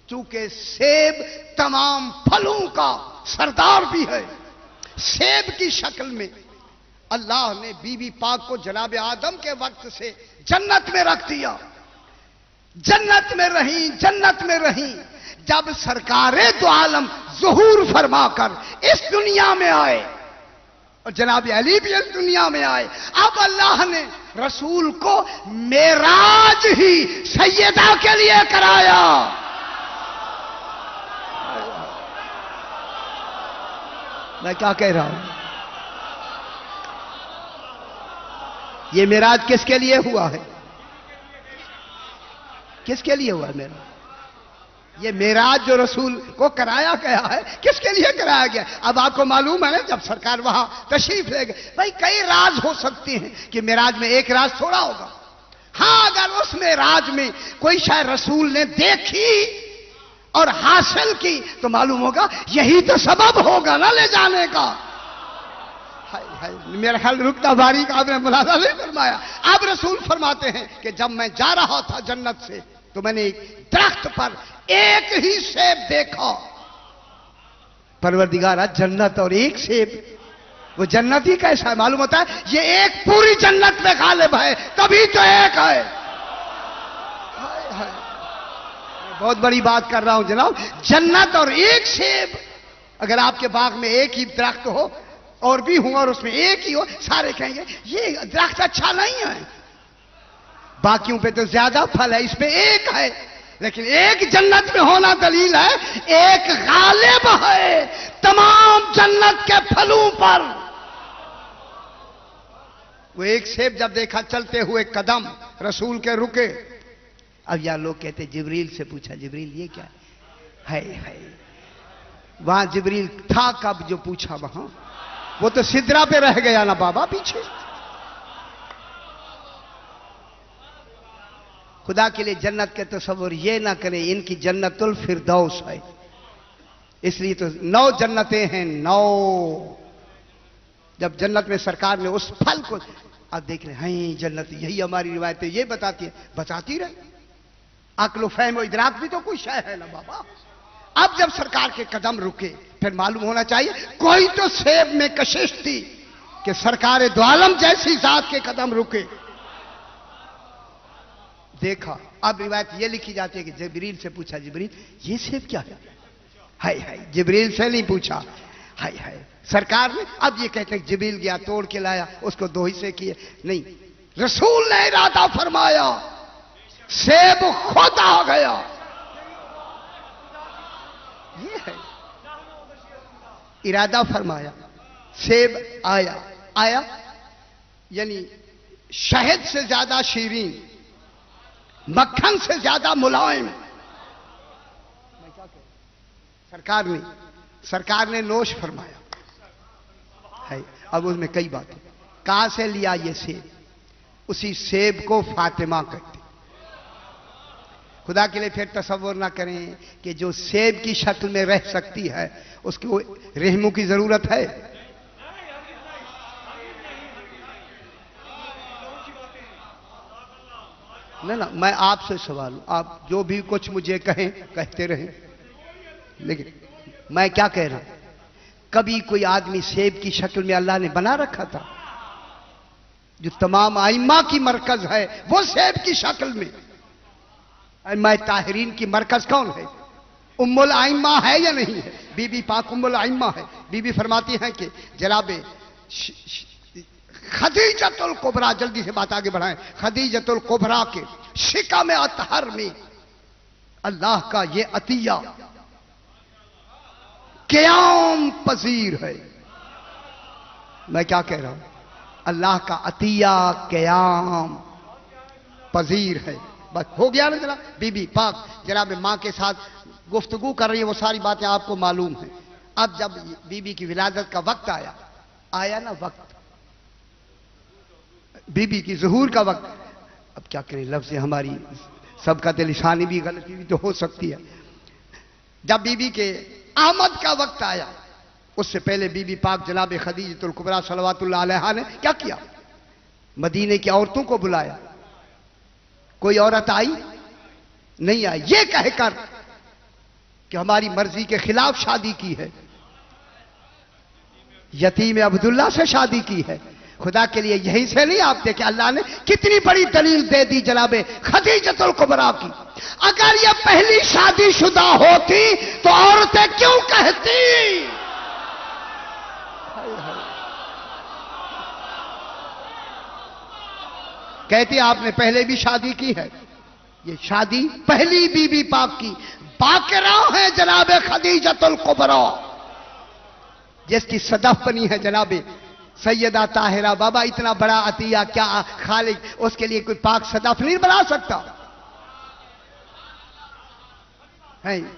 چونکہ سیب تمام پھلوں کا سردار بھی ہے. سیب کی شکل میں اللہ نے بی بی پاک کو جناب آدم کے وقت سے جنت میں رکھ دیا. جنت میں رہیں، جنت میں رہیں. جب سرکار دو عالم ظہور فرما کر اس دنیا میں آئے اور جناب علی بھی اس دنیا میں آئے، اب اللہ نے رسول کو معراج ہی سیدہ کے لیے کرایا. میں کیا کہہ رہا ہوں؟ یہ معراج کس کے لیے ہوا ہے؟ کس کے لیے ہوا ہے معراج؟ یہ معراج جو رسول کو کرایا گیا ہے کس کے لیے کرایا گیا؟ اب آپ کو معلوم ہے جب سرکار وہاں تشریف لے گئے، بھائی کئی راز ہو سکتے ہیں کہ معراج میں ایک راز تھوڑا ہوگا۔ ہاں اگر اس معراج میں کوئی شاید رسول نے دیکھی اور حاصل کی تو معلوم ہوگا یہی تو سبب ہوگا نا لے جانے کا۔ میرا خیال رکتا باریک آپ نے ملاحظہ نہیں فرمایا۔ اب رسول فرماتے ہیں کہ جب میں جا رہا تھا جنت سے تو میں نے ایک درخت پر ایک ہی سیب دیکھا۔ پروردگارہ جنت اور ایک سیب، وہ جنت ہی کیسا ہے؟ معلوم ہوتا ہے یہ ایک پوری جنت میں غالب ہے تبھی تو ایک ہے۔ بہت بڑی بات کر رہا ہوں جناب، جنت اور ایک سیب۔ اگر آپ کے باغ میں ایک ہی درخت ہو اور بھی ہوں اور اس میں ایک ہی ہو، سارے کہیں گے یہ درخت اچھا نہیں ہے، باقیوں پہ تو زیادہ پھل ہے، اس پہ ایک ہے۔ لیکن ایک جنت میں ہونا دلیل ہے ایک غالب ہے تمام جنت کے پھلوں پر۔ وہ ایک سیب جب دیکھا چلتے ہوئے قدم رسول کے رکے۔ اب یہاں لوگ کہتے جبریل سے پوچھا جبریل یہ کیا ہے؟ وہاں جبریل تھا کب جو پوچھا؟ وہاں وہ تو سدرا پہ رہ گیا نا بابا پیچھے۔ خدا کے لیے جنت کے تصور یہ نہ کریں، ان کی جنت الفردوس ہے، اس لیے تو 9 جنتیں ہیں 9۔ جب جنت میں سرکار نے اس پھل کو، اب دیکھ رہے ہیں جنت، یہی ہماری روایتیں یہ بتاتی ہیں، بتاتی رہے، عقل و فہم و ادراک بھی تو کوئی شے ہے نا بابا۔ اب جب سرکار کے قدم رکے پھر معلوم ہونا چاہیے کوئی تو سیب میں کشش تھی کہ سرکار دو عالم جیسی ذات کے قدم رکے۔ دیکھا، اب روایت یہ لکھی جاتی ہے کہ جبریل سے پوچھا جبریل یہ سیب کیا ہے؟ ہائے ہائے، جبریل سے نہیں پوچھا، ہائے ہائے سرکار نے۔ اب یہ کہتے ہیں جبریل گیا توڑ کے لایا، اس کو 2 حصے کیے، نہیں، رسول نے ارادہ فرمایا سیب خود آ گیا۔ یہ ہے ارادہ فرمایا، سیب آیا۔ آیا یعنی شہد سے زیادہ شیرین، مکھن سے زیادہ ملائم۔ سرکار نے نوش فرمایا ہے۔ اب اس میں کئی باتیں، کہاں سے لیا یہ سیب؟ اسی سیب کو فاطمہ کہتے۔ خدا کے لیے پھر تصور نہ کریں کہ جو سیب کی شکل میں رہ سکتی ہے اس کو رحموں کی ضرورت ہے؟ نہیں، میں آپ سے سوال ہوں، آپ جو بھی کچھ مجھے کہیں کہتے رہیں، لیکن میں کیا کہہ رہا ہوں، کبھی کوئی آدمی سیب کی شکل میں اللہ نے بنا رکھا تھا؟ جو تمام ائمہ کی مرکز ہے وہ سیب کی شکل میں۔ ائمہ طاہرین کی مرکز کون ہے؟ ام الائمہ ہے یا نہیں ہے؟ بی بی پاک ام الائمہ ہے۔ بی بی فرماتی ہیں کہ جناب خدیجۃ الکبریٰ، جلدی سے بات آگے بڑھائیں، خدیجۃ الکبریٰ کے شکم اطہر میں اللہ کا یہ عطیہ قیام پذیر ہے۔ میں کیا کہہ رہا ہوں؟ اللہ کا عطیہ قیام پذیر ہے۔ بس ہو گیا نا جناب؟ بی بی پاک جناب ماں کے ساتھ گفتگو کر رہی ہے، وہ ساری باتیں آپ کو معلوم ہیں۔ اب جب بی بی کی ولادت کا وقت آیا نا، وقت بی بی کی ظہور کا وقت، اب کیا کریں، لفظ ہماری سب کا لسانی بھی غلطی بھی تو ہو سکتی ہے۔ جب بی بی کے آمد کا وقت آیا، اس سے پہلے بی بی پاک جناب خدیجۃ الکبریٰ صلوات اللہ علیہا نے کیا کیا؟ مدینے کی عورتوں کو بلایا۔ کوئی عورت آئی؟ نہیں آئی، یہ کہہ کر کہ ہماری مرضی کے خلاف شادی کی ہے، یتیم عبداللہ سے شادی کی ہے۔ خدا کے لیے یہیں سے نہیں آپ دیکھیں اللہ نے کتنی بڑی دلیل دے دی جناب خدیجۃ الکبریٰ کی۔ اگر یہ پہلی شادی شدہ ہوتی تو عورتیں کیوں کہتی؟ کہتی آپ نے پہلے بھی شادی کی ہے، یہ شادی پہلی بی بی پاک کی باقرہ ہے جناب خدیجۃ الکبریٰ۔ جس کی صدف بنی ہے جناب سیدہ طاہرہ. بابا اتنا بڑا عطیہ کیا خالق اس کے لیے کوئی پاک صدف نہیں بنا سکتا؟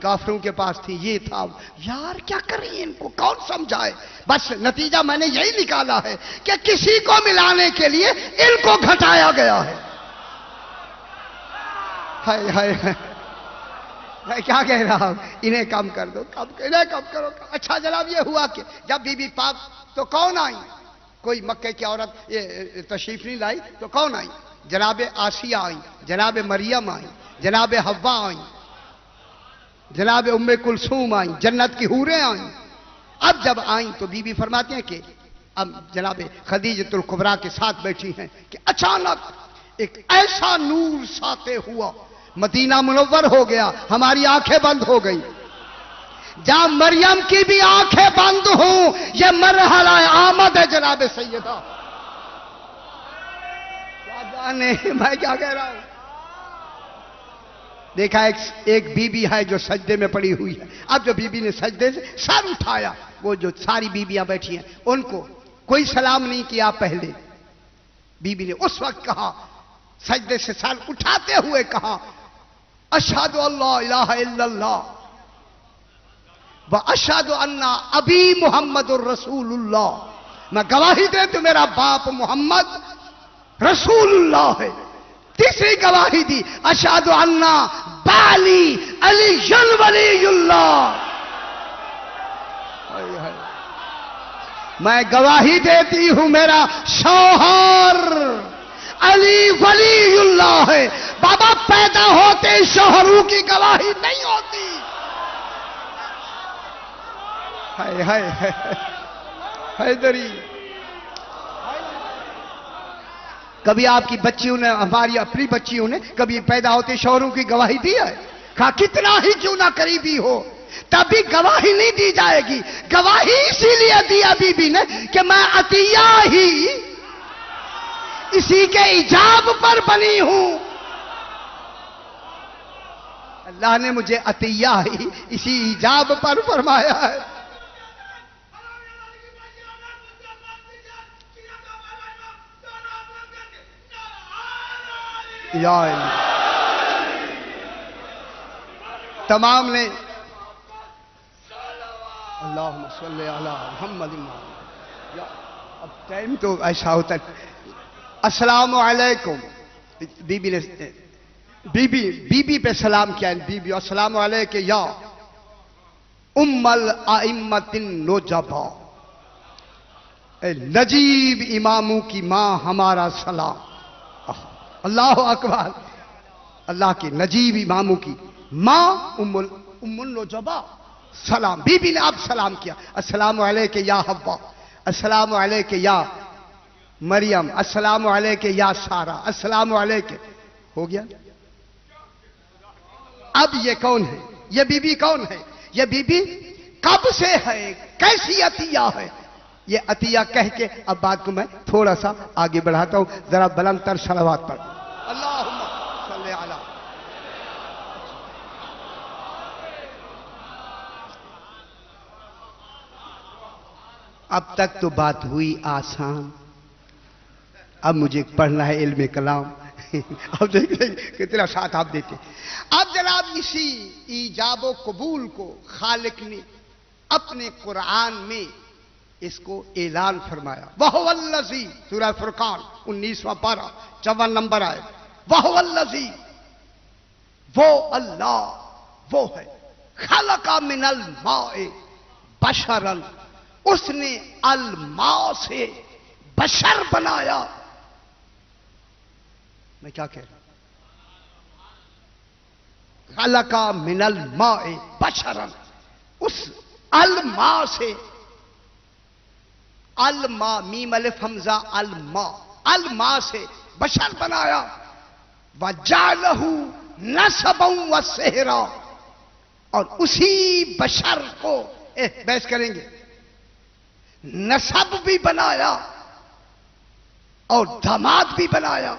کافروں کے پاس تھی، یہ تھا. یار کیا کریں ان کو، کون سمجھائے؟ بس نتیجہ میں نے یہی نکالا ہے کہ کسی کو ملانے کے لیے ان کو گھٹایا گیا ہے. ہائے ہائے میں کیا کہہ رہا ہوں، انہیں کم کر دو، انہیں کم کرو. اچھا جناب یہ ہوا کہ جب بی بی پاک تو کون آئی؟ کوئی مکے کی عورت یہ تشریف نہیں لائی تو کون آئی؟ جناب آسیہ آئی، جناب مریم آئی، جناب حوا آئی، جناب ام کلثوم آئیں، جنت کی حوریں آئیں. اب جب آئیں تو بی بی فرماتے ہیں کہ اب جناب خدیجۃ الکبریٰ کے ساتھ بیٹھی ہیں کہ اچانک ایک ایسا نور ساطع ہوا، مدینہ منور ہو گیا، ہماری آنکھیں بند ہو گئی. جہاں مریم کی بھی آنکھیں بند ہوں، یہ مرحلہ آمد ہے جناب سیدہ. کیا جانے میں کیا کہہ رہا ہوں. دیکھا ایک بی بی ہے جو سجدے میں پڑی ہوئی ہے. اب جو بی بی نے سجدے سے سر اٹھایا، وہ جو ساری بیویاں بیٹھی ہیں ان کو کوئی سلام نہیں کیا. پہلے بی بی نے اس وقت کہا، سجدے سے سر اٹھاتے ہوئے کہا، اشہد اللہ الہ الا اللہ واشہد ان ابی محمد الرسول اللہ. میں گواہی دے تو میرا باپ محمد رسول اللہ ہے. تیسری گواہی دی، اشہد ان بالی علی ولی اللہ. میں گواہی دیتی ہوں میرا شوہر علی ولی اللہ ہے. بابا پیدا ہوتے شوہروں کی گواہی نہیں ہوتی. ہائے ہائے حیدری. کبھی آپ کی بچیوں نے، ہماری اپنی بچیوں نے کبھی پیدا ہوتے شوہروں کی گواہی دی ہے؟ کہا کتنا ہی کیوں نہ قریبی ہو تبھی گواہی نہیں دی جائے گی. گواہی اسی لیے دیا بی بی نے کہ میں عطیہ ہی اسی کے ایجاب پر بنی ہوں. اللہ نے مجھے عطیہ ہی اسی ایجاب پر فرمایا ہے. یا اللہ. تمام نے اللہم صلی علی محمد. اب ٹائم تو ایسا ہوتا ہے. السلام علیکم. بی بی نے بی بی پہ سلام کیا. بی بی السلام علیکم یا ام الائمۃ النجبا، نجیب اماموں کی ماں ہمارا سلام. اللہ اکبر. اللہ کے نجیب اماموں کی ماں ام النجبا سلام. بی بی نے اب سلام کیا، السلام علیکم یا حوا، السلام علیکم یا مریم، السلام علیکم یا سارہ، السلام علیکم. ہو گیا. اب یہ کون ہے؟ یہ بی بی کون ہے؟ یہ بی بی کب سے ہے؟ کیسی عطیہ ہے؟ یہ عطیہ کہہ کے اب بات کو میں تھوڑا سا آگے بڑھاتا ہوں. ذرا بلند تر صلوات پڑھ. اللہم صلی علی. اب تک تو بات ہوئی آسان، اب مجھے پڑھنا ہے علم کلام. اب دیکھ لیں کتنا ساتھ آپ دیتے. اب جناب اسی ایجاب و قبول کو خالق نے اپنے قرآن میں اس کو اعلان فرمایا. وَهُوَ الَّذِي، سورہ فرقان 19واں پارہ 54 نمبر آئے. وَهُوَ الَّذِي، وہ اللہ وہ ہے، خلق من الماء بشرا، اس نے الماء سے بشر بنایا. میں کیا کہہ رہا ہوں؟ خلق من الماء بشرا، اس الماء سے، الماء میم الف حمزہ الماء، الماء سے بشر بنایا. وَجَعَلَهُ نَسَبًا وَسِحْرًا، اور اسی بشر کو بحث کریں گے، نسب بھی بنایا اور داماد بھی بنایا.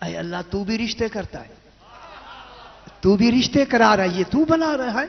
اے اللہ تو بھی رشتے کرتا ہے، تو بھی رشتے کرا رہا ہے، یہ تو بنا رہا ہے.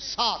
7।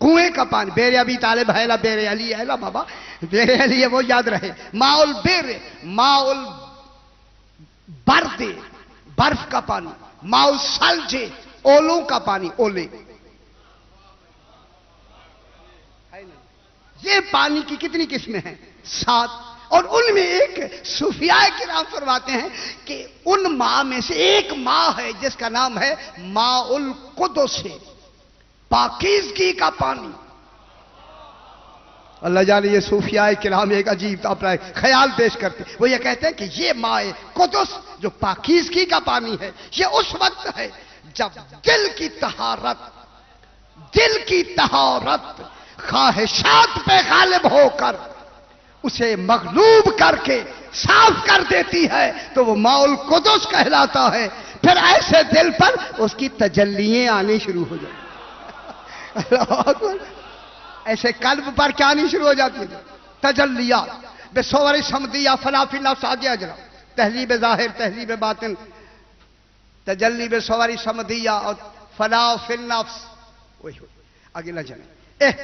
کنویں کا پانی. بیر ابی طالب ہے لا بیر علی ہے لا بابا, بیر علی ہے وہ یاد رہے. ماؤل بیر, ماؤل برد, برف کا پانی. ماؤل سلجے, اولوں کا پانی, اولے. یہ پانی کی کتنی قسمیں ہیں؟ 7. اور ان میں ایک صوفیاء کرام فرماتے ہیں کہ ان ماء میں سے ایک ماء ہے جس کا نام ہے ماء القدس, پاکیزگی کا پانی. اللہ جانے یہ صوفیاء کرام ایک عجیب اپنا خیال پیش کرتے. وہ یہ کہتے ہیں کہ یہ ماء قدس جو پاکیزگی کا پانی ہے, یہ اس وقت ہے جب دل کی طہارت خواہشات پہ غالب ہو کر اسے مغلوب کر کے صاف کر دیتی ہے تو وہ ماء القدس کہلاتا ہے. پھر ایسے دل پر اس کی تجلییں آنی شروع ہو جاتی. ایسے قلب پر کیا آنی شروع ہو جاتی ہے؟ تجلیات. بے صور سمدیہ فلا فی النفس آ گیا جناب. تہذیب ظاہر, تہذیب باطن, تجلی بے صور سمدیہ اور فلا فی النفس. وہی آگے نہ جانے.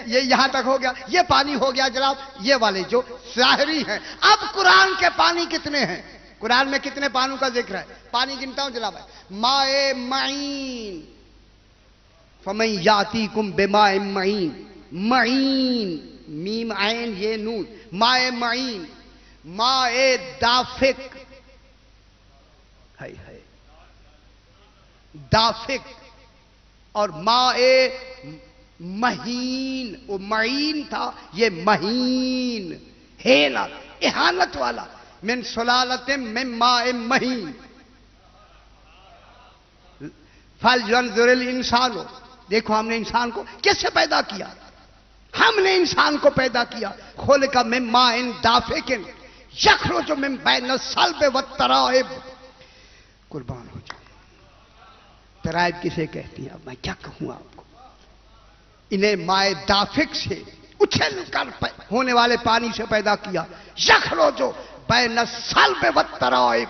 یہ یہاں تک ہو گیا, یہ پانی ہو گیا جناب یہ والے جو ظاہری ہیں. اب قرآن کے پانی کتنے ہیں؟ قرآن میں کتنے پانوں کا ذکر ہے؟ پانی گنتا ہوں جناب. ماء معین, فمن یاتیکم بماء معین. معین میم عین یہ نون. ماء معین, ماء دافق, دافق, اور ماء مہین. وہ معین تھا, یہ مہین ہیلا اہانت والا. من سلالت من ماء مہین. فلینظر الانسان, دیکھو ہم نے انسان کو کس سے پیدا کیا؟ ہم نے انسان کو پیدا کیا خلق من ماء دافق یخرج من بین الصلب والترائب. قربان ہو جاؤ. ترائب کسے کہتی ہیں؟ اب میں کیا کہوں آپ کو. انہیں ماء دافق سے اچھل کر ہونے والے پانی سے پیدا کیا. یخرج بین الصلب والترائب,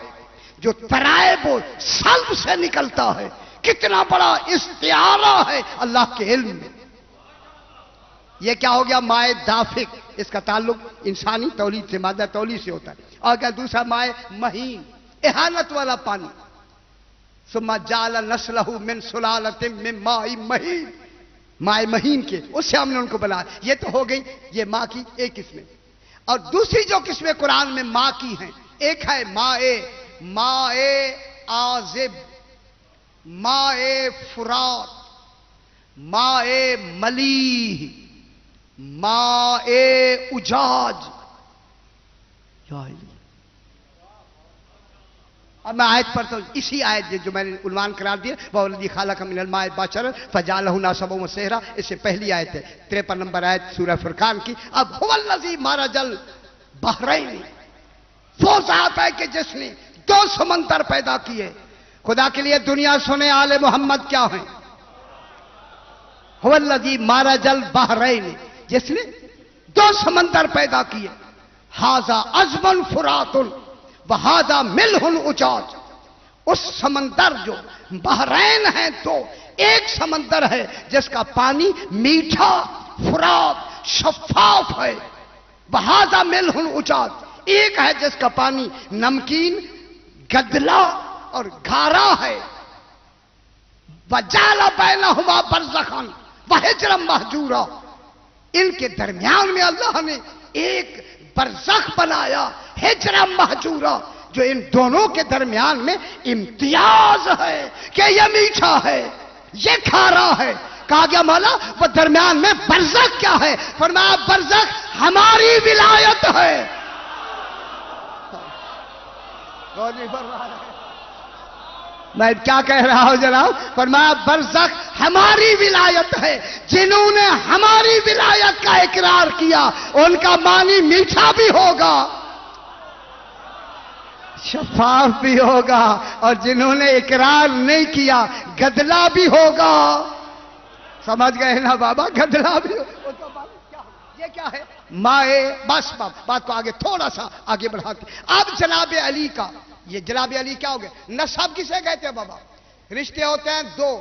جو ترائب و صلب سے نکلتا ہے. کتنا بڑا استعارہ ہے اللہ کے علم میں. یہ کیا ہو گیا؟ ماء دافق. اس کا تعلق انسانی تولید سے, مادہ تولید سے ہوتا ہے. اور کیا دوسرا ماء مہین, اہانت والا پانی. ثم جعل نسلہ من سلالۃ من ماء مہین, ماء مہین کے اس سے ہم نے ان کو بنایا. یہ تو ہو گئی یہ ماء کی ایک قسم. اور دوسری جو قسمیں قرآن میں ماء کی ہیں, ایک ہے ماء عازب, ماء فرات, ماء ملیح, ماء اجاج. اب میں آیت پڑھتا ہوں. اسی آیت جو میں نے عنوان قرار دیا وَالَّذِي خَلَقَ مِنَ الْمَاءِ بَشَرًا فَجَعَلَهُ نَسَبًا وَصِهْرًا, اس سے پہلی آیت ہے 53 نمبر آیت سورہ فرقان کی. اب هُوَ الَّذِي مَرَجَ الْبَحْرَيْنِ, وہ ذات ہے کہ جس نے 2 سمندر پیدا کیے. خدا کے لیے دنیا سنے آل محمد کیا ہیں. هُوَ الَّذِي مَرَجَ الْبَحْرَيْنِ, جس نے 2 سمندر پیدا کیے. هَذَا عَذْبٌ فُرَاتٌ وَهَذَا مِلْحٌ اُجَاج. اس سمندر جو بحرین ہیں تو ایک سمندر ہے جس کا پانی میٹھا فرات شفاف ہے. وَهَذَا مِلْحٌ اُجَاج, ایک ہے جس کا پانی نمکین گدلا اور گھارا ہے. وَجَعَلَ بَيْنَهُمَا بَرْزَخًا وَحِجْرًا مَحْجُورًا, ان کے درمیان میں اللہ نے ایک برزخ بنایا, ہجرا محجورا, جو ان دونوں کے درمیان میں امتیاز ہے کہ یہ میٹھا ہے یہ کھارا ہے. کہا گیا مولا وہ درمیان میں برزخ کیا ہے؟ فرمایا برزخ ہماری ولایت ہے. میں کیا کہہ رہا ہوں جناب؟ فرمایا برزخ ہماری ولایت ہے. جنہوں نے ہماری ولایت کا اقرار کیا ان کا معنی میٹھا بھی ہوگا شفاف بھی ہوگا, اور جنہوں نے اقرار نہیں کیا گدلا بھی ہوگا. سمجھ گئے نا بابا؟ گدلا بھی ہوگا. یہ کیا ہے؟ ماء. بس بات کو آگے تھوڑا سا آگے بڑھاتے. اب جناب علی کا, یہ جناب علی کیا ہو گئے؟ نسب کسے کہتے ہیں بابا؟ رشتے ہوتے ہیں 2.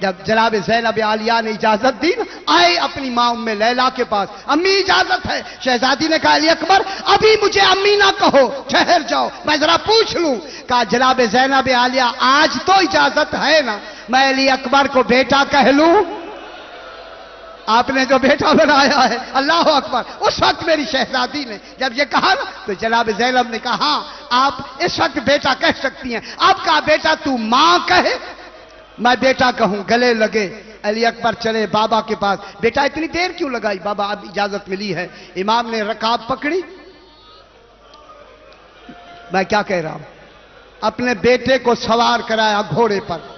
جب جناب زینب عالیہ نے اجازت دی نا، آئے اپنی ماں ام لیلا کے پاس، امی اجازت ہے۔ شہزادی نے کہا علی اکبر ابھی مجھے امی نہ کہو، ٹھہر جاؤ میں ذرا پوچھ لوں۔ کہا جناب زینب عالیہ آج تو اجازت ہے نا، میں علی اکبر کو بیٹا کہہ لوں؟ آپ نے جو بیٹا بنایا ہے، اللہ اکبر۔ اس وقت میری شہزادی نے جب یہ کہا نا تو جناب زینب نے کہا ہاں آپ اس وقت بیٹا کہہ سکتی ہیں۔ آپ کہا بیٹا تو ماں کہے، میں بیٹا کہوں، گلے لگے۔ علی اکبر چلے بابا کے پاس، بیٹا اتنی دیر کیوں لگائی؟ بابا اب اجازت ملی ہے۔ امام نے رکاب پکڑی، میں کیا کہہ رہا ہوں، اپنے بیٹے کو سوار کرایا گھوڑے پر،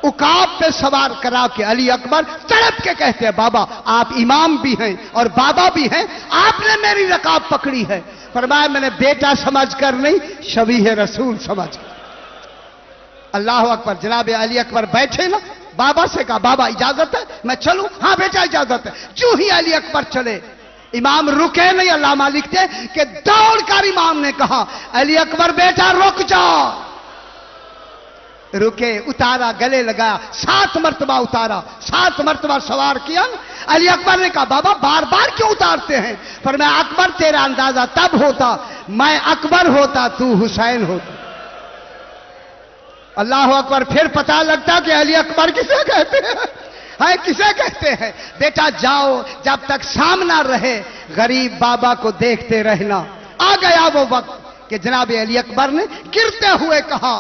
عقاب پہ سوار کرا کے علی اکبر تڑپ کے کہتے ہیں بابا آپ امام بھی ہیں اور بابا بھی ہیں، آپ نے میری رکاب پکڑی ہے۔ فرمایا میں نے بیٹا سمجھ کر نہیں، شبیہ رسول سمجھ کر۔ اللہ اکبر۔ جناب علی اکبر بیٹھے نا، بابا سے کہا بابا اجازت ہے میں چلوں؟ ہاں بیٹا اجازت ہے۔ جو ہی علی اکبر چلے، امام رکے نہیں، علامہ لکھتے کہ دوڑ کر امام نے کہا علی اکبر بیٹا رک جا۔ رکے، اتارا، گلے لگایا، 7 مرتبہ اتارا، 7 مرتبہ سوار کیا۔ علی اکبر نے کہا بابا بار بار کیوں اتارتے ہیں؟ فرمایا اکبر تیرا اندازہ تب ہوتا میں اکبر ہوتا تو حسین ہوتا۔ اللہ اکبر۔ پھر پتا لگتا کہ علی اکبر کسے کہتے ہیں، کسے کہتے ہیں؟ بیٹا جاؤ، جب تک سامنا رہے غریب بابا کو دیکھتے رہنا۔ آ گیا وہ وقت کہ جناب علی اکبر نے گرتے ہوئے کہا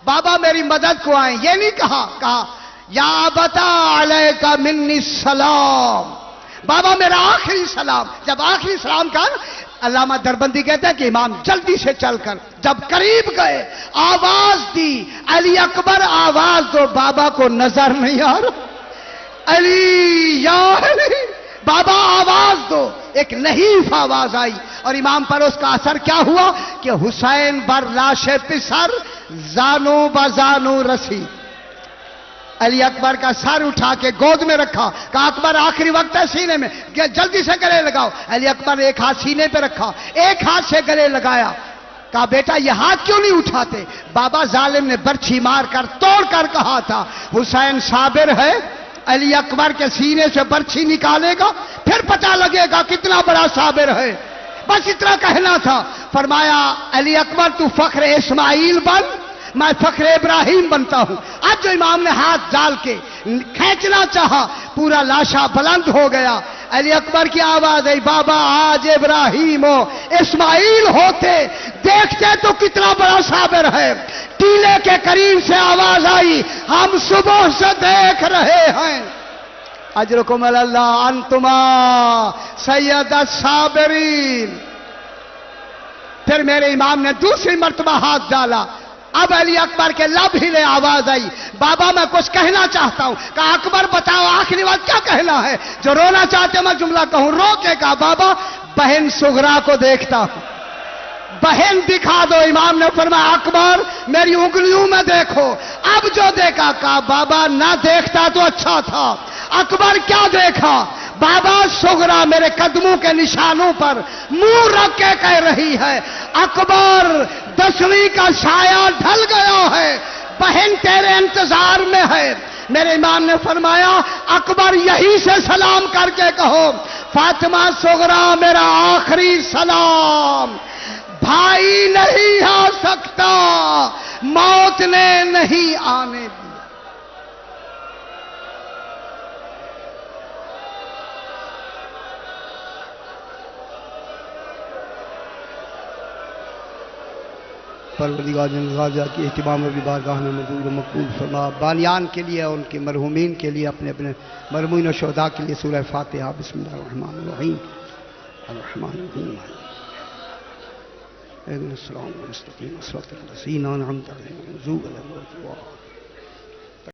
بابا میری مدد کو آئیں۔ یہ نہیں کہا یا ابتا علیکہ منی السلام، بابا میرا آخری سلام۔ جب آخری سلام کہا، علامہ دربندی کہتا ہے کہ امام جلدی سے چل کر جب قریب گئے آواز دی، علی اکبر آواز دو، بابا کو نظر نہیں آ رہا، علی یا علی، بابا آواز دو۔ ایک نحیف آواز آئی اور امام پر اس کا اثر کیا ہوا کہ حسین بر لاش پسر زانو بزانو رسی۔ علی اکبر کا سر اٹھا کے گود میں رکھا، کہا اکبر آخری وقت ہے سینے میں، جلدی سے گلے لگاؤ۔ علی اکبر نے ایک ہاتھ سینے پہ رکھا، ایک ہاتھ سے گلے لگایا۔ کہا بیٹا یہ ہاتھ کیوں نہیں اٹھاتے؟ بابا ظالم نے برچھی مار کر توڑ کر کہا تھا حسین صابر ہے، علی اکبر کے سینے سے برچھی نکالے گا پھر پتہ لگے گا کتنا بڑا صابر ہے، بس اتنا کہنا تھا۔ فرمایا علی اکبر تو فخر اسماعیل بن، میں فخر ابراہیم بنتا ہوں۔ اب جو امام نے ہاتھ ڈال کے کھینچنا چاہا، پورا لاشا بلند ہو گیا۔ علی اکبر کی آواز ہے بابا آج ابراہیم ہو اسماعیل ہوتے دیکھتے تو کتنا بڑا صابر ہے۔ ٹیلے کے قریب سے آواز آئی ہم صبح سے دیکھ رہے ہیں، اجرکم اللہ انتما سید الصابرین۔ پھر میرے امام نے دوسری مرتبہ ہاتھ ڈالا، اب علی اکبر کے لب ہلے، آواز آئی بابا میں کچھ کہنا چاہتا ہوں۔ کہا اکبر بتاؤ آخری بات کیا کہنا ہے؟ جو رونا چاہتے میں جملہ کہوں۔ رو کے کہا بابا بہن صغرا کو دیکھتا ہوں، بہن دکھا دو۔ امام نے فرمایا اکبر میری انگلیوں میں دیکھو۔ اب جو دیکھا، کہا بابا نہ دیکھتا تو اچھا تھا۔ اکبر کیا دیکھا؟ بابا صغرا میرے قدموں کے نشانوں پر منہ رکھ کے کہہ رہی ہے اکبر 10ویں کا سایہ ڈھل گیا ہے، بہن تیرے انتظار میں ہے۔ میرے امام نے فرمایا اکبر یہی سے سلام کر کے کہو فاطمہ صغرا میرا آخری سلام، بھائی نہیں آ سکتا، موت نے نہیں آنے دیا۔ پروردگار غازہ کی اہتمام بھی بارگاہ میں منظور و مقبول فرما۔ بانیان کے لیے اور ان کے مرحومین کے لیے، اپنے اپنے مرحومین و شہداء کے لیے سورہ فاتحہ۔ بسم اللہ الرحمن الرحیم الرحمن الرحیم اهدنا الصراط المستقيم صراط الذين أنعمت عليهم غير المغضوب عليهم ولا الضالين۔